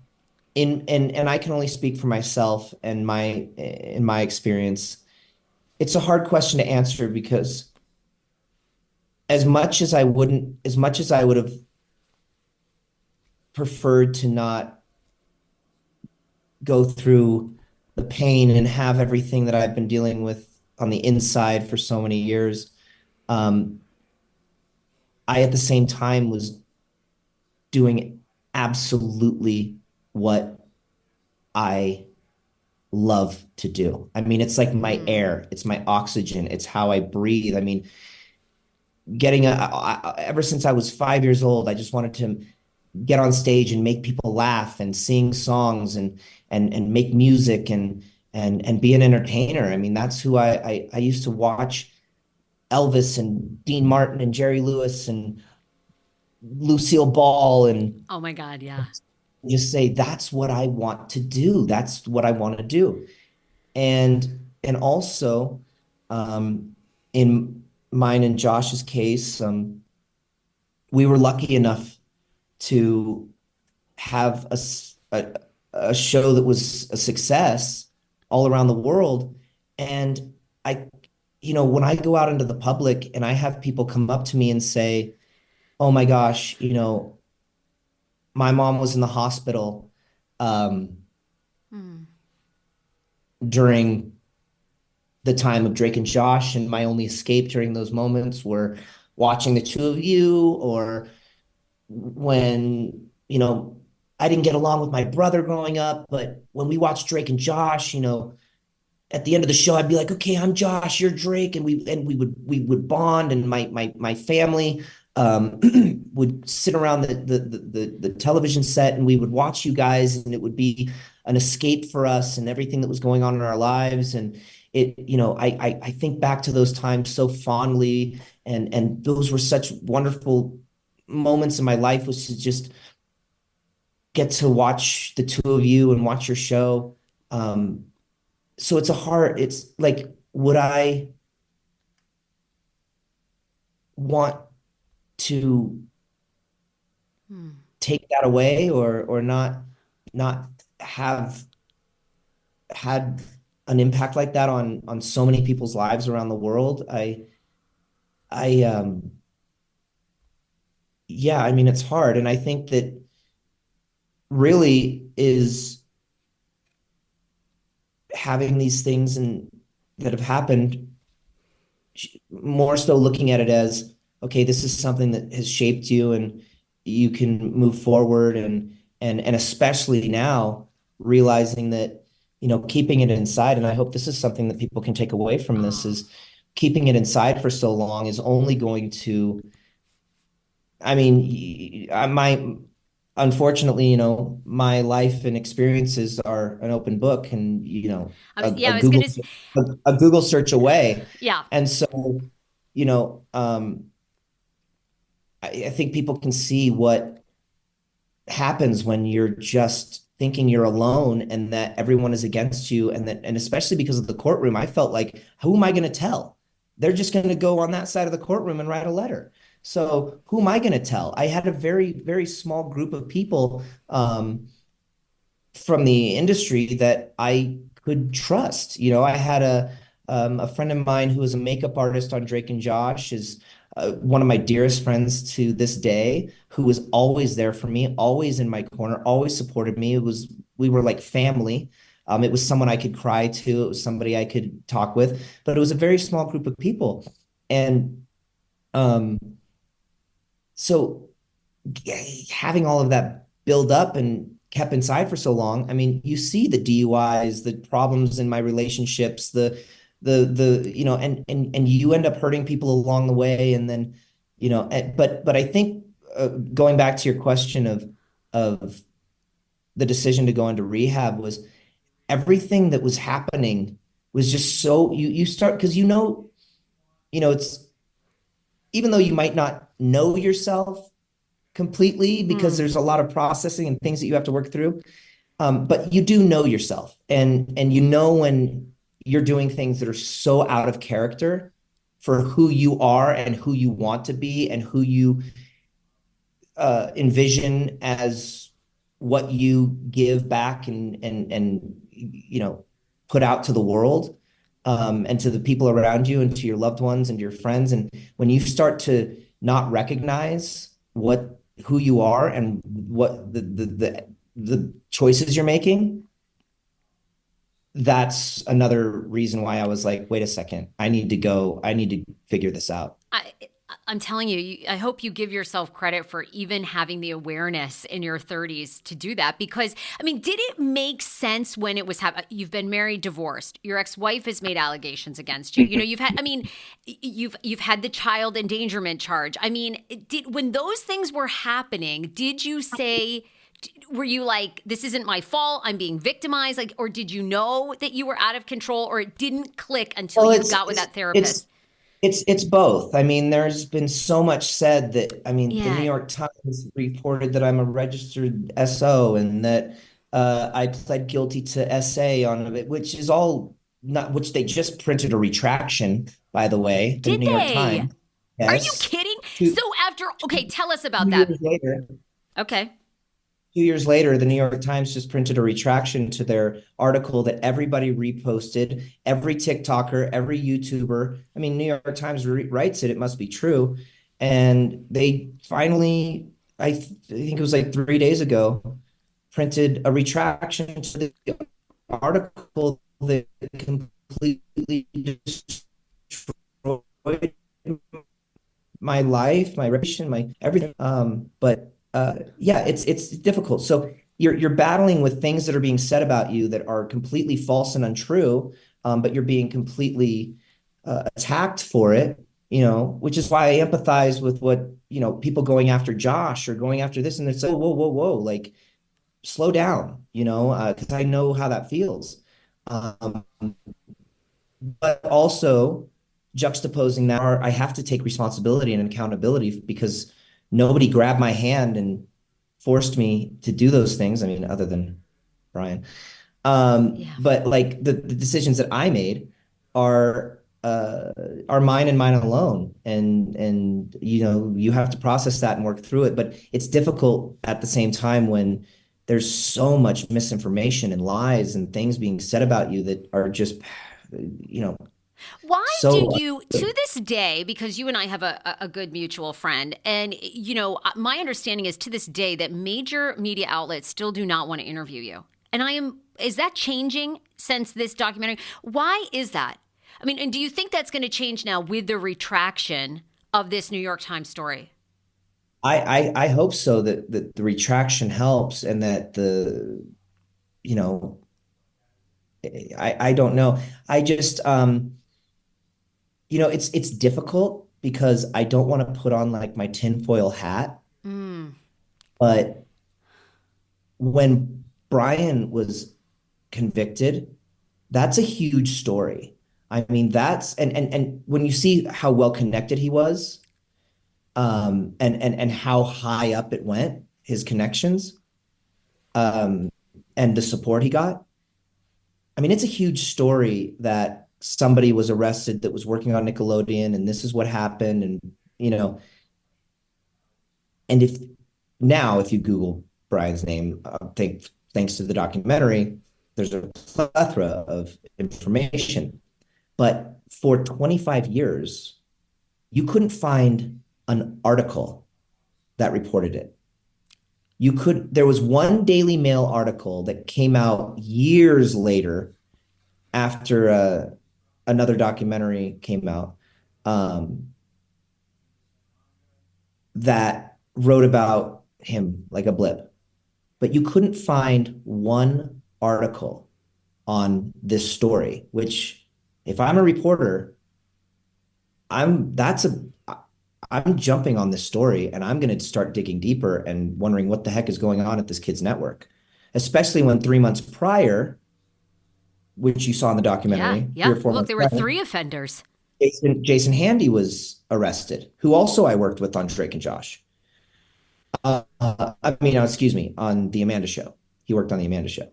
I can only speak for myself and in my experience. It's a hard question to answer because as much as I would have preferred to not go through the pain and have everything that I've been dealing with on the inside for so many years, um, I at the same time was doing absolutely what I love to do. I mean, it's like my Mm. air, it's my oxygen, it's how I breathe. I mean, ever since I was 5 years old, I just wanted to get on stage and make people laugh and sing songs and make music and be an entertainer. I mean, that's who I used to watch Elvis and Dean Martin and Jerry Lewis and Lucille Ball and Oh my God, yeah. just say that's what I want to do. That's what I want to do. And also, in mine and Josh's case, we were lucky enough to have a show that was a success all around the world. And I, when I go out into the public and I have people come up to me and say, "Oh my gosh, my mom was in the hospital um, Mm. during the time of Drake and Josh, and my only escape during those moments were watching the two of you, or when, I didn't get along with my brother growing up, but when we watched Drake and Josh, at the end of the show, I'd be like, okay, I'm Josh, you're Drake, and we would bond, and my family um, would sit around the television set, and we would watch you guys, and it would be an escape for us and everything that was going on in our lives. And I think back to those times so fondly, and those were such wonderful moments in my life, was to just get to watch the two of you and watch your show. So it's like, would I want to Mm. take that away or not have had an impact like that on so many people's lives around the world. I yeah, I mean it's hard, and I think that really is having these things and that have happened, more so looking at it as, okay, this is something that has shaped you and you can move forward, and especially now realizing that, keeping it inside, and I hope this is something that people can take away from this, Oh, is keeping it inside for so long is only going to, I mean, my unfortunately, my life and experiences are an open book, and yeah, a I was Google gonna, a Google search away. yeah. And so, you know, um, I think people can see what happens when you're just thinking you're alone and that everyone is against you, and especially because of the courtroom, I felt like, who am I going to tell? They're just going to go on that side of the courtroom and write a letter. So who am I going to tell? I had a very, very small group of people from the industry that I could trust. I had a friend of mine who was a makeup artist on Drake and Josh, is one of my dearest friends to this day, who was always there for me, always in my corner, always supported me. We were like family. It was someone I could cry to. It was somebody I could talk with, but it was a very small group of people. And um, so having all of that build up and kept inside for so long, I mean, you see the DUIs, the problems in my relationships, and you end up hurting people along the way. And then, but I think, going back to your question of the decision to go into rehab, was everything that was happening was just so, you start, because it's, even though you might not know yourself completely, because Hmm. there's a lot of processing and things that you have to work through. But you do know yourself, and when you're doing things that are so out of character for who you are and who you want to be and who you envision as what you give back and put out to the world, and to the people around you and to your loved ones and your friends. And when you start to not recognize who you are and what the choices you're making, that's another reason why I was like, wait a second, I need to figure this out. I, I'm telling you, I hope you give yourself credit for even having the awareness in your 30s to do that. Because, I mean, did it make sense when it was happening? You've been married, divorced. Your ex-wife has made allegations against you. You've had, I mean, you've had the child endangerment charge. I mean, when those things were happening, did you say, were you like, this isn't my fault, I'm being victimized? Like, or did you know that you were out of control, or it didn't click until Well, you got with that therapist? it's both. I mean, there's been so much said that, I mean, the New Yeah. York Times reported that I'm a registered SO, and that I pled guilty to SA on it, which is all not, which they just printed a retraction, by the way, the Did New York they? Times. Are you Yes. kidding? So Two, after, okay, tell us about two that. years later, Okay. 2 years later, the New York Times just printed a retraction to their article that everybody reposted, every TikToker, every YouTuber. I mean, New York Times writes it, it must be true. And they finally, think it was like 3 days ago, printed a retraction to the article that completely destroyed my life, my reputation, my everything. But yeah, it's difficult. So you're battling with things that are being said about you that are completely false and untrue, but you're being completely attacked for it. Which is why I empathize with what, people going after Josh or going after this, and it's like, whoa, whoa, whoa, like slow down, because I know how that feels. Um, but also juxtaposing that, I have to take responsibility and accountability, because nobody grabbed my hand and forced me to do those things. I mean, other than Brian. Yeah. But like the decisions that I made are uh, are mine and mine alone. And you have to process that and work through it. But it's difficult at the same time when there's so much misinformation and lies and things being said about you that are just, you know, Why do so you, to this day, because you and I have a good mutual friend, and, my understanding is to this day that major media outlets still do not want to interview you. And is that changing since this documentary? Why is that? I mean, and do you think that's going to change now with the retraction of this New York Times story? I hope so that the retraction helps and that you know, I don't know. I just, it's difficult because I don't want to put on like my tinfoil hat, Mm. but when Brian was convicted, that's a huge story. I mean, that's and when you see how well connected he was, and how high up it went, his connections, um, and the support he got. I mean, it's a huge story that somebody was arrested that was working on Nickelodeon, and this is what happened, and you know, and if you Google Brian's name, thanks to the documentary, there's a plethora of information. But for 25 years, you couldn't find an article that reported it. There was one Daily Mail article that came out years later after another documentary came out, um, that wrote about him like a blip. But you couldn't find one article on this story, which if I'm a reporter, I'm that's a I'm jumping on this story and I'm going to start digging deeper and wondering what the heck is going on at this kid's network, especially when 3 months prior, which you saw in the Yeah, documentary, three yeah. or four Look, months there were prior, three offenders. Jason Handy was arrested, who also I worked with on Drake and Josh. Excuse me, on the Amanda Show. He worked on the Amanda Show.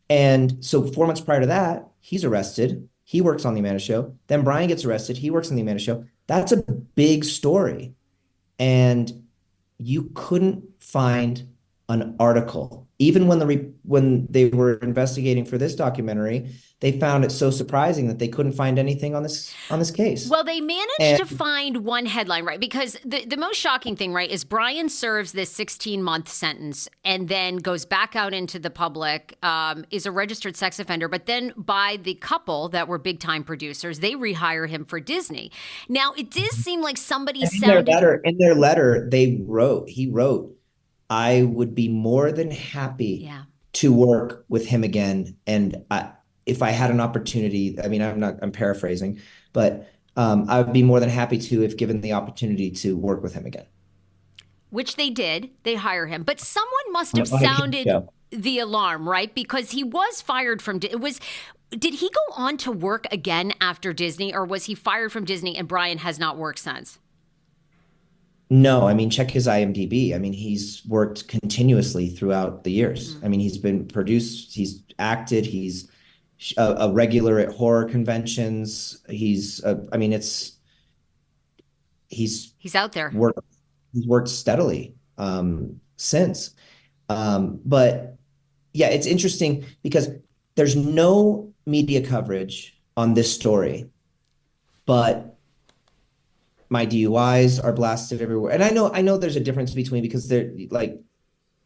And so 4 months prior to that, he's arrested. He works on the Amanda Show. Then Brian gets arrested. He works on the Amanda Show. That's a big story. And you couldn't find an article. Even when they were investigating for this documentary, they found it so surprising that they couldn't find anything on this case. Well, they managed And to find one headline, right? Because the most shocking thing, right, is Brian serves this 16-month sentence and then goes back out into the public, is a registered sex offender, but then by the couple that were big time producers, they rehire him for Disney. Now, it does seem like somebody sounded. in their letter, he wrote, I would be more than happy Yeah. to work with him again. And if I had an opportunity, I mean, I'm paraphrasing, but I would be more than happy to if given the opportunity to work with him again. Which they did. They hire him. But someone must have On a kid's sounded show. the alarm, right? Because he was fired from did he go on to work again after Disney, or was he fired from Disney and Brian has not worked since? No, I mean, check his IMDb. I mean, he's worked continuously throughout the years. Mm. I mean, he's been produced, he's acted, he's a regular at horror conventions. I mean, he's He's out there. worked, he's worked steadily since. But yeah, it's interesting because there's no media coverage on this story, but my DUIs are blasted everywhere. And I know there's a difference between because they're like,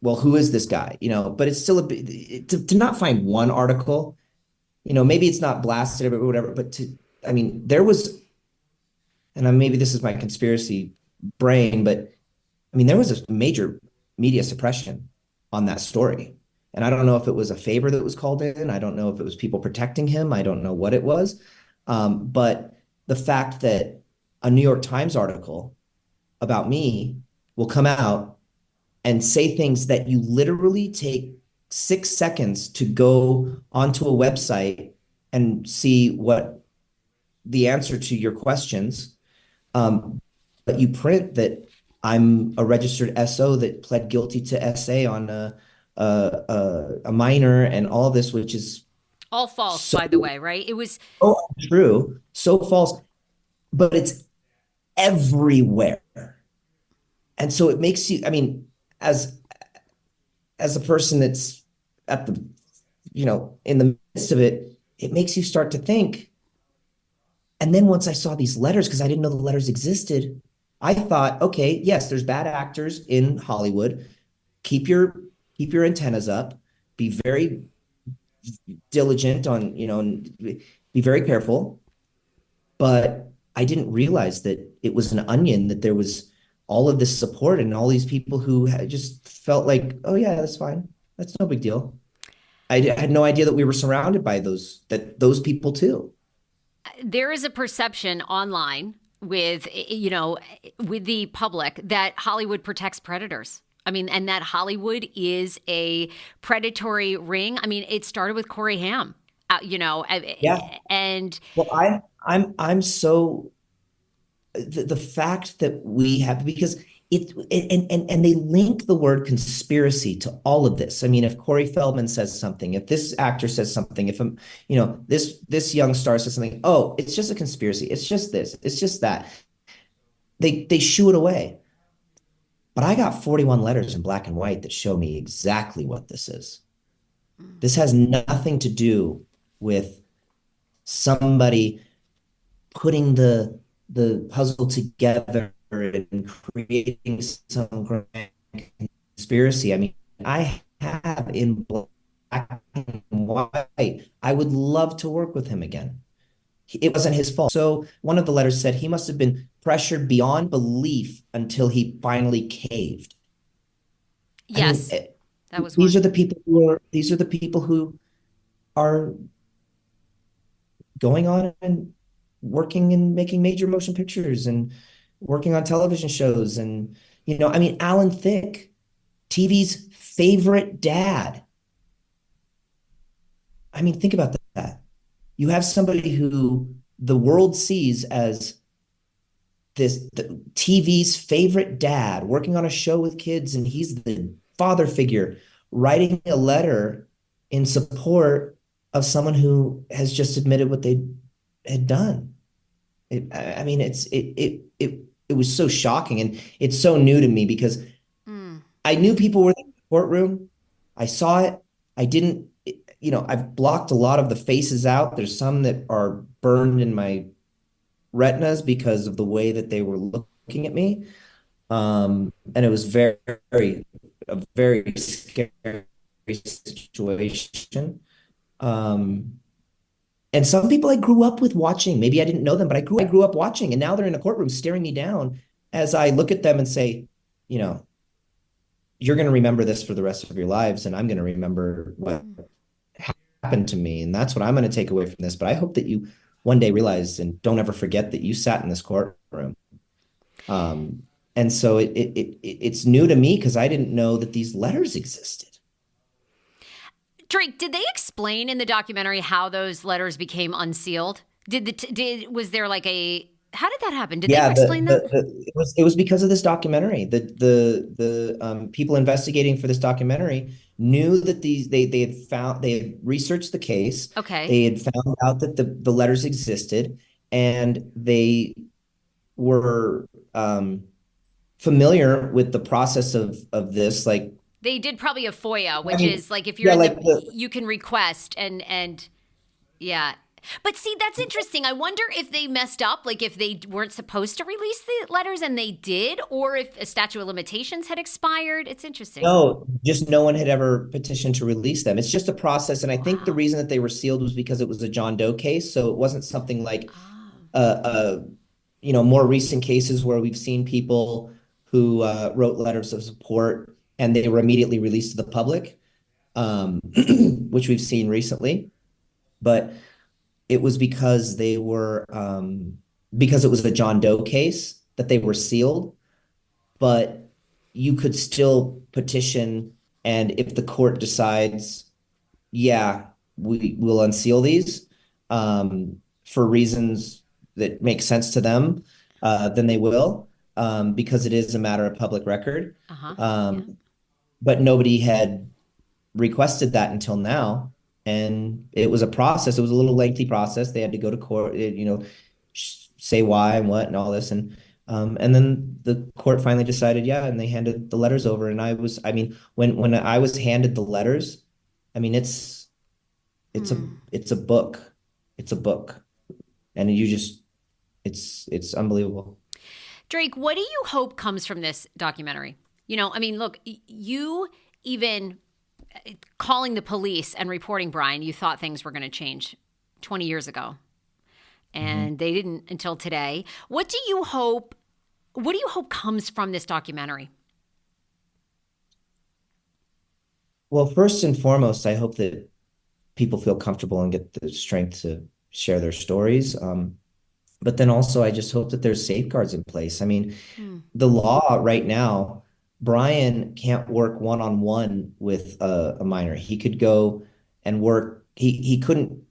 well, who is this guy? But it's still to not find one article, maybe it's not blasted or whatever, but I mean, there was, and maybe this is my conspiracy brain, but I mean, there was a major media suppression on that story. And I don't know if it was a favor that was called in. I don't know if it was people protecting him. I don't know what it was. But the fact that a New York Times article about me will come out and say things that you literally take 6 seconds to go onto a website and see what the answer to your questions. But you print that I'm a registered SO that pled guilty to SA on a minor and all this, which is All false, so by the way, right? It was so true, so false. but it's everywhere. And so it makes you, I mean, as as a person that's at the, in the midst of it, it makes you start to think. And then once I saw these letters, because I didn't know the letters existed, I thought, okay, yes, there's bad actors in Hollywood. Keep your keep your antennas up. Be very diligent on, and be very careful. But I didn't realize that it was an onion, that there was all of this support and all these people who had just felt like, oh yeah, that's fine. That's no big deal. I had no idea that we were surrounded by those people too. There is a perception online with the public that Hollywood protects predators. I mean, and that Hollywood is a predatory ring. I mean, it started with Corey Haim, Yeah. and Well, I'm so the fact that we have, because and they link the word conspiracy to all of this. I mean, if Corey Feldman says something, if this actor says something, if this young star says something, oh, it's just a conspiracy. It's just this. It's just that. They shoo it away. But I got 41 letters in black and white that show me exactly what this is. This has nothing to do with somebody putting the puzzle together and creating some grand conspiracy. I mean, I have in black and white. I would love to work with him again. It wasn't his fault. So one of the letters said he must have been pressured beyond belief until he finally caved. I mean, yes, that was these one. are the people who are going on and working and making major motion pictures and working on television shows. And, I mean, Alan Thicke, TV's favorite dad. I mean, think about that. You have somebody who the world sees as the TV's favorite dad working on a show with kids, and he's the father figure writing a letter in support of someone who has just admitted what they had done. I mean, it was so shocking, and it's so new to me because Mm. I knew people were in the courtroom. I saw it. I didn't, I've blocked a lot of the faces out. There's some that are burned in my retinas because of the way that they were looking at me. And it was a very scary situation. Um, and some people I grew up with watching, maybe I didn't know them, but I grew up watching, and now they're in a courtroom staring me down as I look at them and say, you know, you're going to remember this for the rest of your lives, and I'm going to remember what happened to me, and that's what I'm going to take away from this. But I hope that you one day realize and don't ever forget that you sat in this courtroom. Um, and so it's new to me because I didn't know that these letters existed. Drake, did they explain in the documentary how those letters became unsealed? Was there like a how did that happen? Did they ever Yeah, explain that? it was because of this documentary. The people investigating for this documentary knew that they had researched the case, Okay. they had found out that the letters existed, and they were familiar with the process of this. Like, They did probably a FOIA, I which mean, is like if you're yeah, in like the the you can request and yeah. But see, that's interesting. I wonder if they messed up, like if they weren't supposed to release the letters and they did, or if a statute of limitations had expired. It's interesting. no, just no one had ever petitioned to release them. It's just a process, and I think the Wow. reason that they were sealed was because it was a John Doe case, so it wasn't something like Oh. uh, more recent cases where we've seen people who wrote letters of support and they were immediately released to the public, which we've seen recently. But it was because it was a John Doe case that they were sealed, but you could still petition, and if the court decides, yeah, we will unseal these for reasons that make sense to them, then they will, because it is a matter of public record. Uh-huh. Yeah. Um, but nobody had requested that until now. And it was a process. It was a little lengthy process. They had to go to court, say why and what and all this. And then the court finally decided, yeah, and they handed the letters over. And I mean, when I was handed the letters, I mean, it's a Hmm. it's a book. It's a book. And you just it's unbelievable. Drake, what do you hope comes from this documentary? I mean, look, you even calling the police and reporting Brian, you thought things were going to change 20 years ago, Mhm. and they didn't until today. What do you hope comes from this documentary? Well, first and foremost, I hope that people feel comfortable and get the strength to share their stories. But then also, I just hope that there's safeguards in place. I mean, Hmm. the law right now, Brian can't work one-on-one with a minor. He could go and work. He couldn't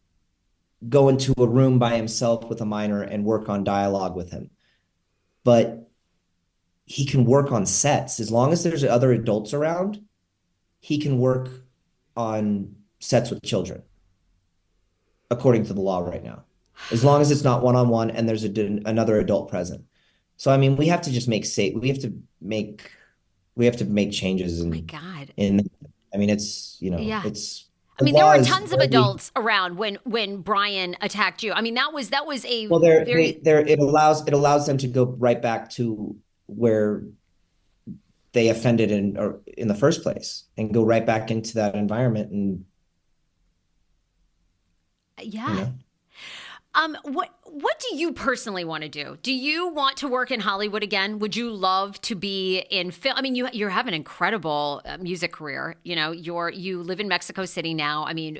go into a room by himself with a minor and work on dialogue with him. But he can work on sets as long as there's other adults around. He can work on sets with children, according to the law right now, as long as it's not one-on-one and there's another adult present. So I mean, we have to just make safe. We have to make changes Oh my in God. in. I mean, it's Yeah. it's I the mean, there law were is tons of very adults around when Brian attacked you. I mean, that was a well. There very. it allows them to go right back to where they offended in the first place and go right back into that environment and you Yeah. know What do you personally want to do? Do you want to work in Hollywood again? Would you love to be in film? I mean, you have an incredible music career. You live in Mexico City now. I mean,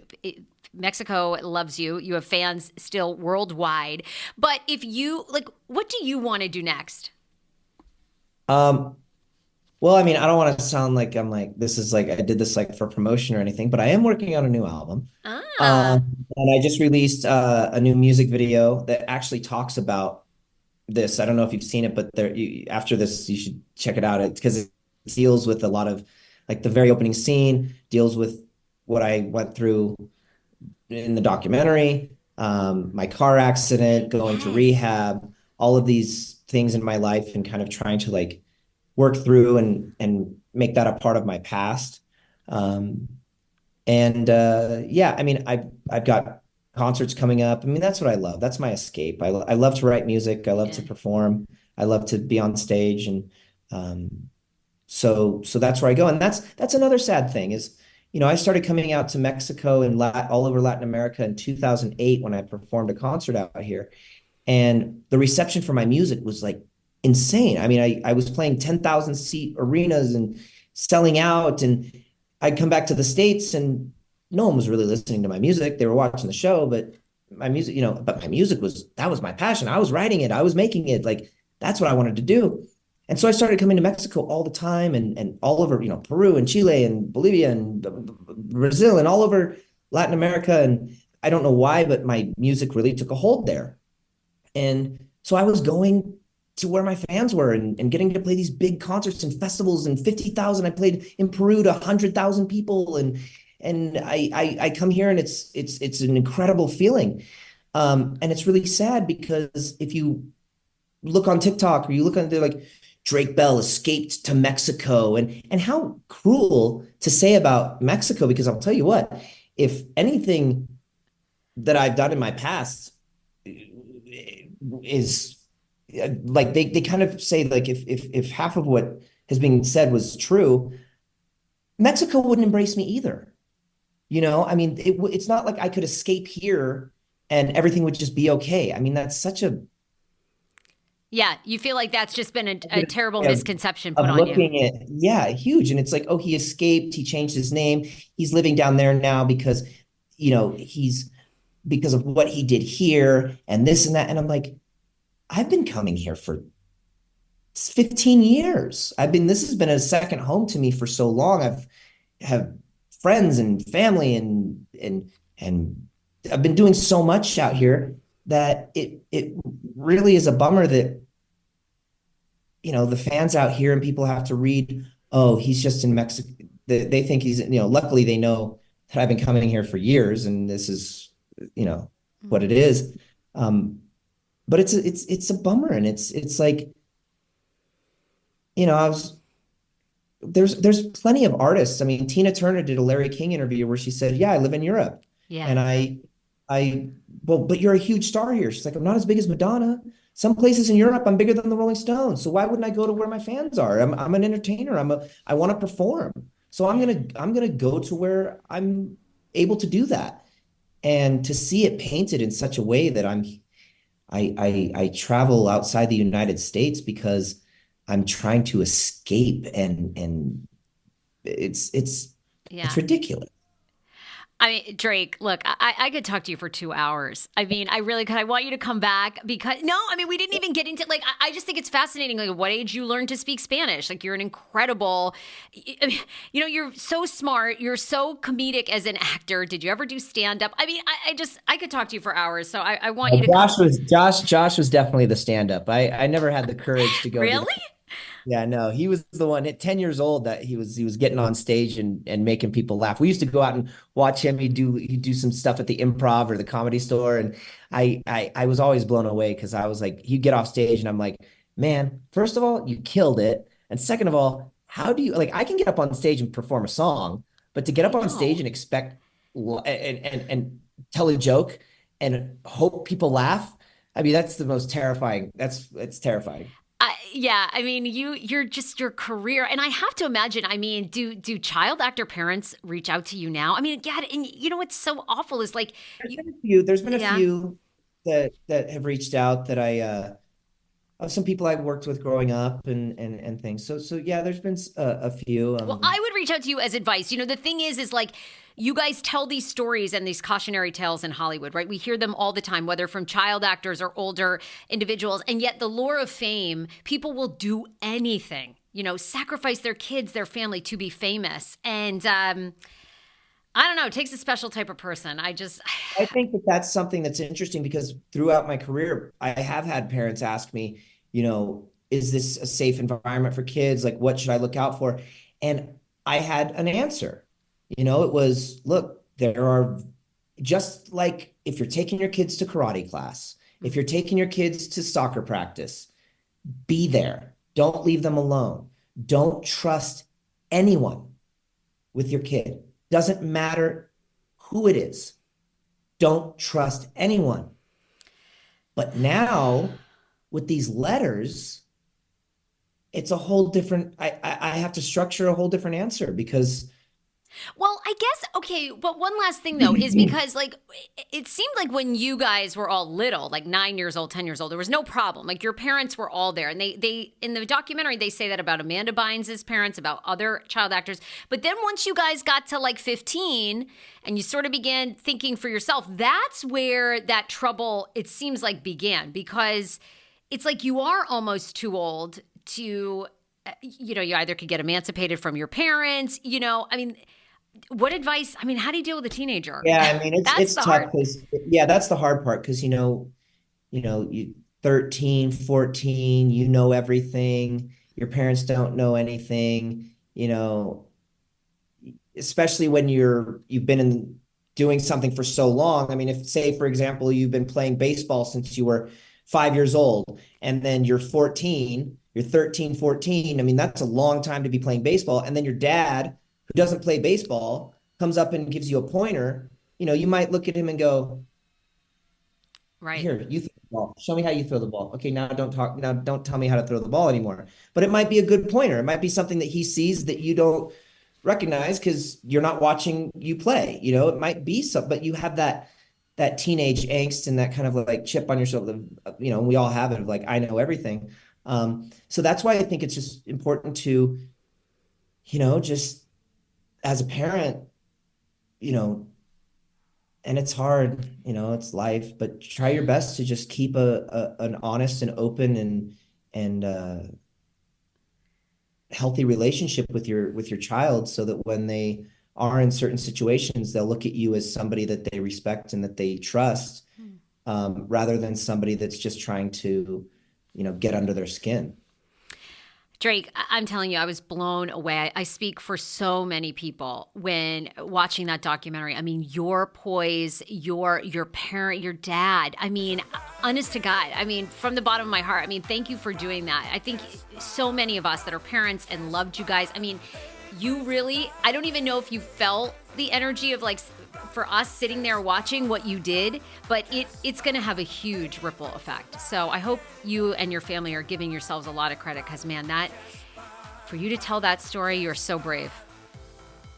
Mexico loves you. You have fans still worldwide. But if you like, what do you want to do next? um well, I mean, I don't want to sound like I'm like this is like I did this like for promotion or anything, but I am working on a new album. Ah, And I just released a new music video that actually talks about this. I don't know if you've seen it, but after this, you should check it out. Because it deals with a lot of like the very opening scene deals with what I went through in the documentary, my car accident, going to yes. rehab, all of these things in my life, and kind of trying to like work through and make that a part of my past. Um, and yeah, I mean, I've got concerts coming up. I mean, that's what I love. That's my escape. I love to write music. I love Yeah. to perform. I love to be on stage, and so that's where I go. And that's another sad thing is, I started coming out to Mexico and all over Latin America in 2008 when I performed a concert out here, and the reception for my music was like insane. I mean, I was playing 10,000 seat arenas and selling out, and I'd come back to the States and no one was really listening to my music. They were watching the show, but my music that was my passion. I was writing it, I was making it. Like that's what I wanted to do. And so I started coming to Mexico all the time and all over, Peru and Chile and Bolivia and Brazil and all over Latin America. And I don't know why, but my music really took a hold there. And so I was going to where my fans were and getting to play these big concerts and festivals and 50,000. I played in Peru to 100,000 people. And I come here and it's an incredible feeling. And it's really sad because if you look on TikTok or you look on there like Drake Bell escaped to Mexico and how cruel to say about Mexico, because I'll tell you what, if anything that I've done in my past is like they kind of say like if half of what has been said was true, Mexico wouldn't embrace me either. I mean, it's not like I could escape here and everything would just be okay. I mean, that's such a Yeah. You feel like that's just been a terrible of misconception put of on you. looking at, yeah, huge. And it's like, oh, he escaped, he changed his name, he's living down there now because he's because of what he did here and this and that. And I'm like, I've been coming here for 15 years. This has been a second home to me for so long. I've have friends and family and I've been doing so much out here that it really is a bummer that the fans out here and people have to read, oh, he's just in Mexico. They think he's, luckily they know that I've been coming here for years and this is, you know, what it is. Um, but it's a bummer. And it's like, I was there's plenty of artists. I mean, Tina Turner did a Larry King interview where she said, "Yeah, I live in Europe." Yeah. And I, well, but you're a huge star here. She's like, "I'm not as big as Madonna. Some places in Europe, I'm bigger than the Rolling Stones. So why wouldn't I go to where my fans are? I'm an entertainer. I want to perform. So I'm gonna go to where I'm able to do that." And to see it painted in such a way that I travel outside the United States because I'm trying to escape, and it's Yeah. ridiculous. I mean, Drake, look, I could talk to you for 2 hours. I mean, I really could. I want you to come back because, no, I mean, we didn't even get into, like, I just think it's fascinating, like, at what age you learned to speak Spanish. Like, you're an incredible, you're so smart. You're so comedic as an actor. Did you ever do stand up? I mean, I could talk to you for hours. So I want you to come. Josh was definitely the stand-up. I never had the courage to go do Really? that. Yeah, no, he was the one at 10 years old that he was getting on stage and making people laugh. We used to go out and watch him. He'd do some stuff at the Improv or the Comedy Store, and I was always blown away because I was like, he'd get off stage and I'm like, man, first of all, you killed it, and second of all, how do you, like, I can get up on stage and perform a song, but to get I up on stage know. and expect and tell a joke and hope people laugh, I mean, that's the most terrifying. It's terrifying. Yeah, I mean, you're just your career, and I have to imagine. I mean, do child actor parents reach out to you now? I mean, yeah, and you know what's so awful is like you, There's been a yeah. few that have reached out that of some people I've worked with growing up and things. So yeah, there's been a few. Well, I would reach out to you as advice. The thing is like you guys tell these stories and these cautionary tales in Hollywood, right? We hear them all the time, whether from child actors or older individuals. And yet, the lure of fame, people will do anything, sacrifice their kids, their family to be famous. And I don't know, it takes a special type of person. I just, I think that that's something that's interesting because throughout my career, I have had parents ask me, is this a safe environment for kids? Like, what should I look out for? And I had an answer. It was, look, there are, just like if you're taking your kids to karate class, if you're taking your kids to soccer practice, be there. Don't leave them alone. Don't trust anyone with your kid. Doesn't matter who it is. Don't trust anyone. But now with these letters, it's a whole different, I have to structure a whole different answer because well, I guess, okay, but one last thing though is because like it seemed like when you guys were all little, like 9 years old, 10 years old, there was no problem. Like your parents were all there. And they in the documentary, they say that about Amanda Bynes' parents, about other child actors. But then once you guys got to like 15 and you sort of began thinking for yourself, that's where that trouble, it seems like, began because it's like you are almost too old to, you either could get emancipated from your parents, I mean, what advice? I mean, how do you deal with a teenager? yeah, I mean That's it's the tough hard. because yeah, that's the hard part because you 13, 14, you know everything. Your parents don't know anything, especially when you've been in doing something for so long. I mean, if say for example, you've been playing baseball since you were 5 years old and then you're 14, you're 13, 14. I mean, that's a long time to be playing baseball. And then your dad, who doesn't play baseball, comes up and gives you a pointer. You might look at him and go, Right. here, you throw the ball. Show me how you throw the ball. Okay, now don't talk. Now don't tell me how to throw the ball anymore. But it might be a good pointer. It might be something that he sees that you don't recognize because you're not watching you play. It might be something, but you have that teenage angst and that kind of like chip on your shoulder. We all have it of like I know everything. So that's why I think it's just important to, just as a parent, you know, and it's hard, it's life, but try your best to just keep an honest and open and healthy relationship with your child so that when they are in certain situations, they'll look at you as somebody that they respect and that they trust, rather than somebody that's just trying to, get under their skin. Drake, I'm telling you, I was blown away. I speak for so many people when watching that documentary. I mean, your poise, your parent, your dad. I mean, honest to God. I mean, from the bottom of my heart. I mean, thank you for doing that. I think so many of us that are parents and loved you guys. I mean, you really, I don't even know if you felt the energy of like for us sitting there watching what you did, but it's going to have a huge ripple effect. So I hope you and your family are giving yourselves a lot of credit, because man, that for you to tell that story, you're so brave.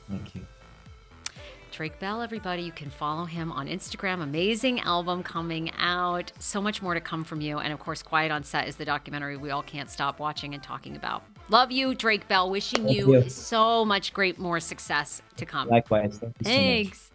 Thank you. Drake Bell, everybody, you can follow him on Instagram. Amazing album coming out. So much more to come from you. And of course, Quiet on Set is the documentary we all can't stop watching and talking about. Love you, Drake Bell. Wishing you so much more success to come. Likewise. Thank you so much. Thanks.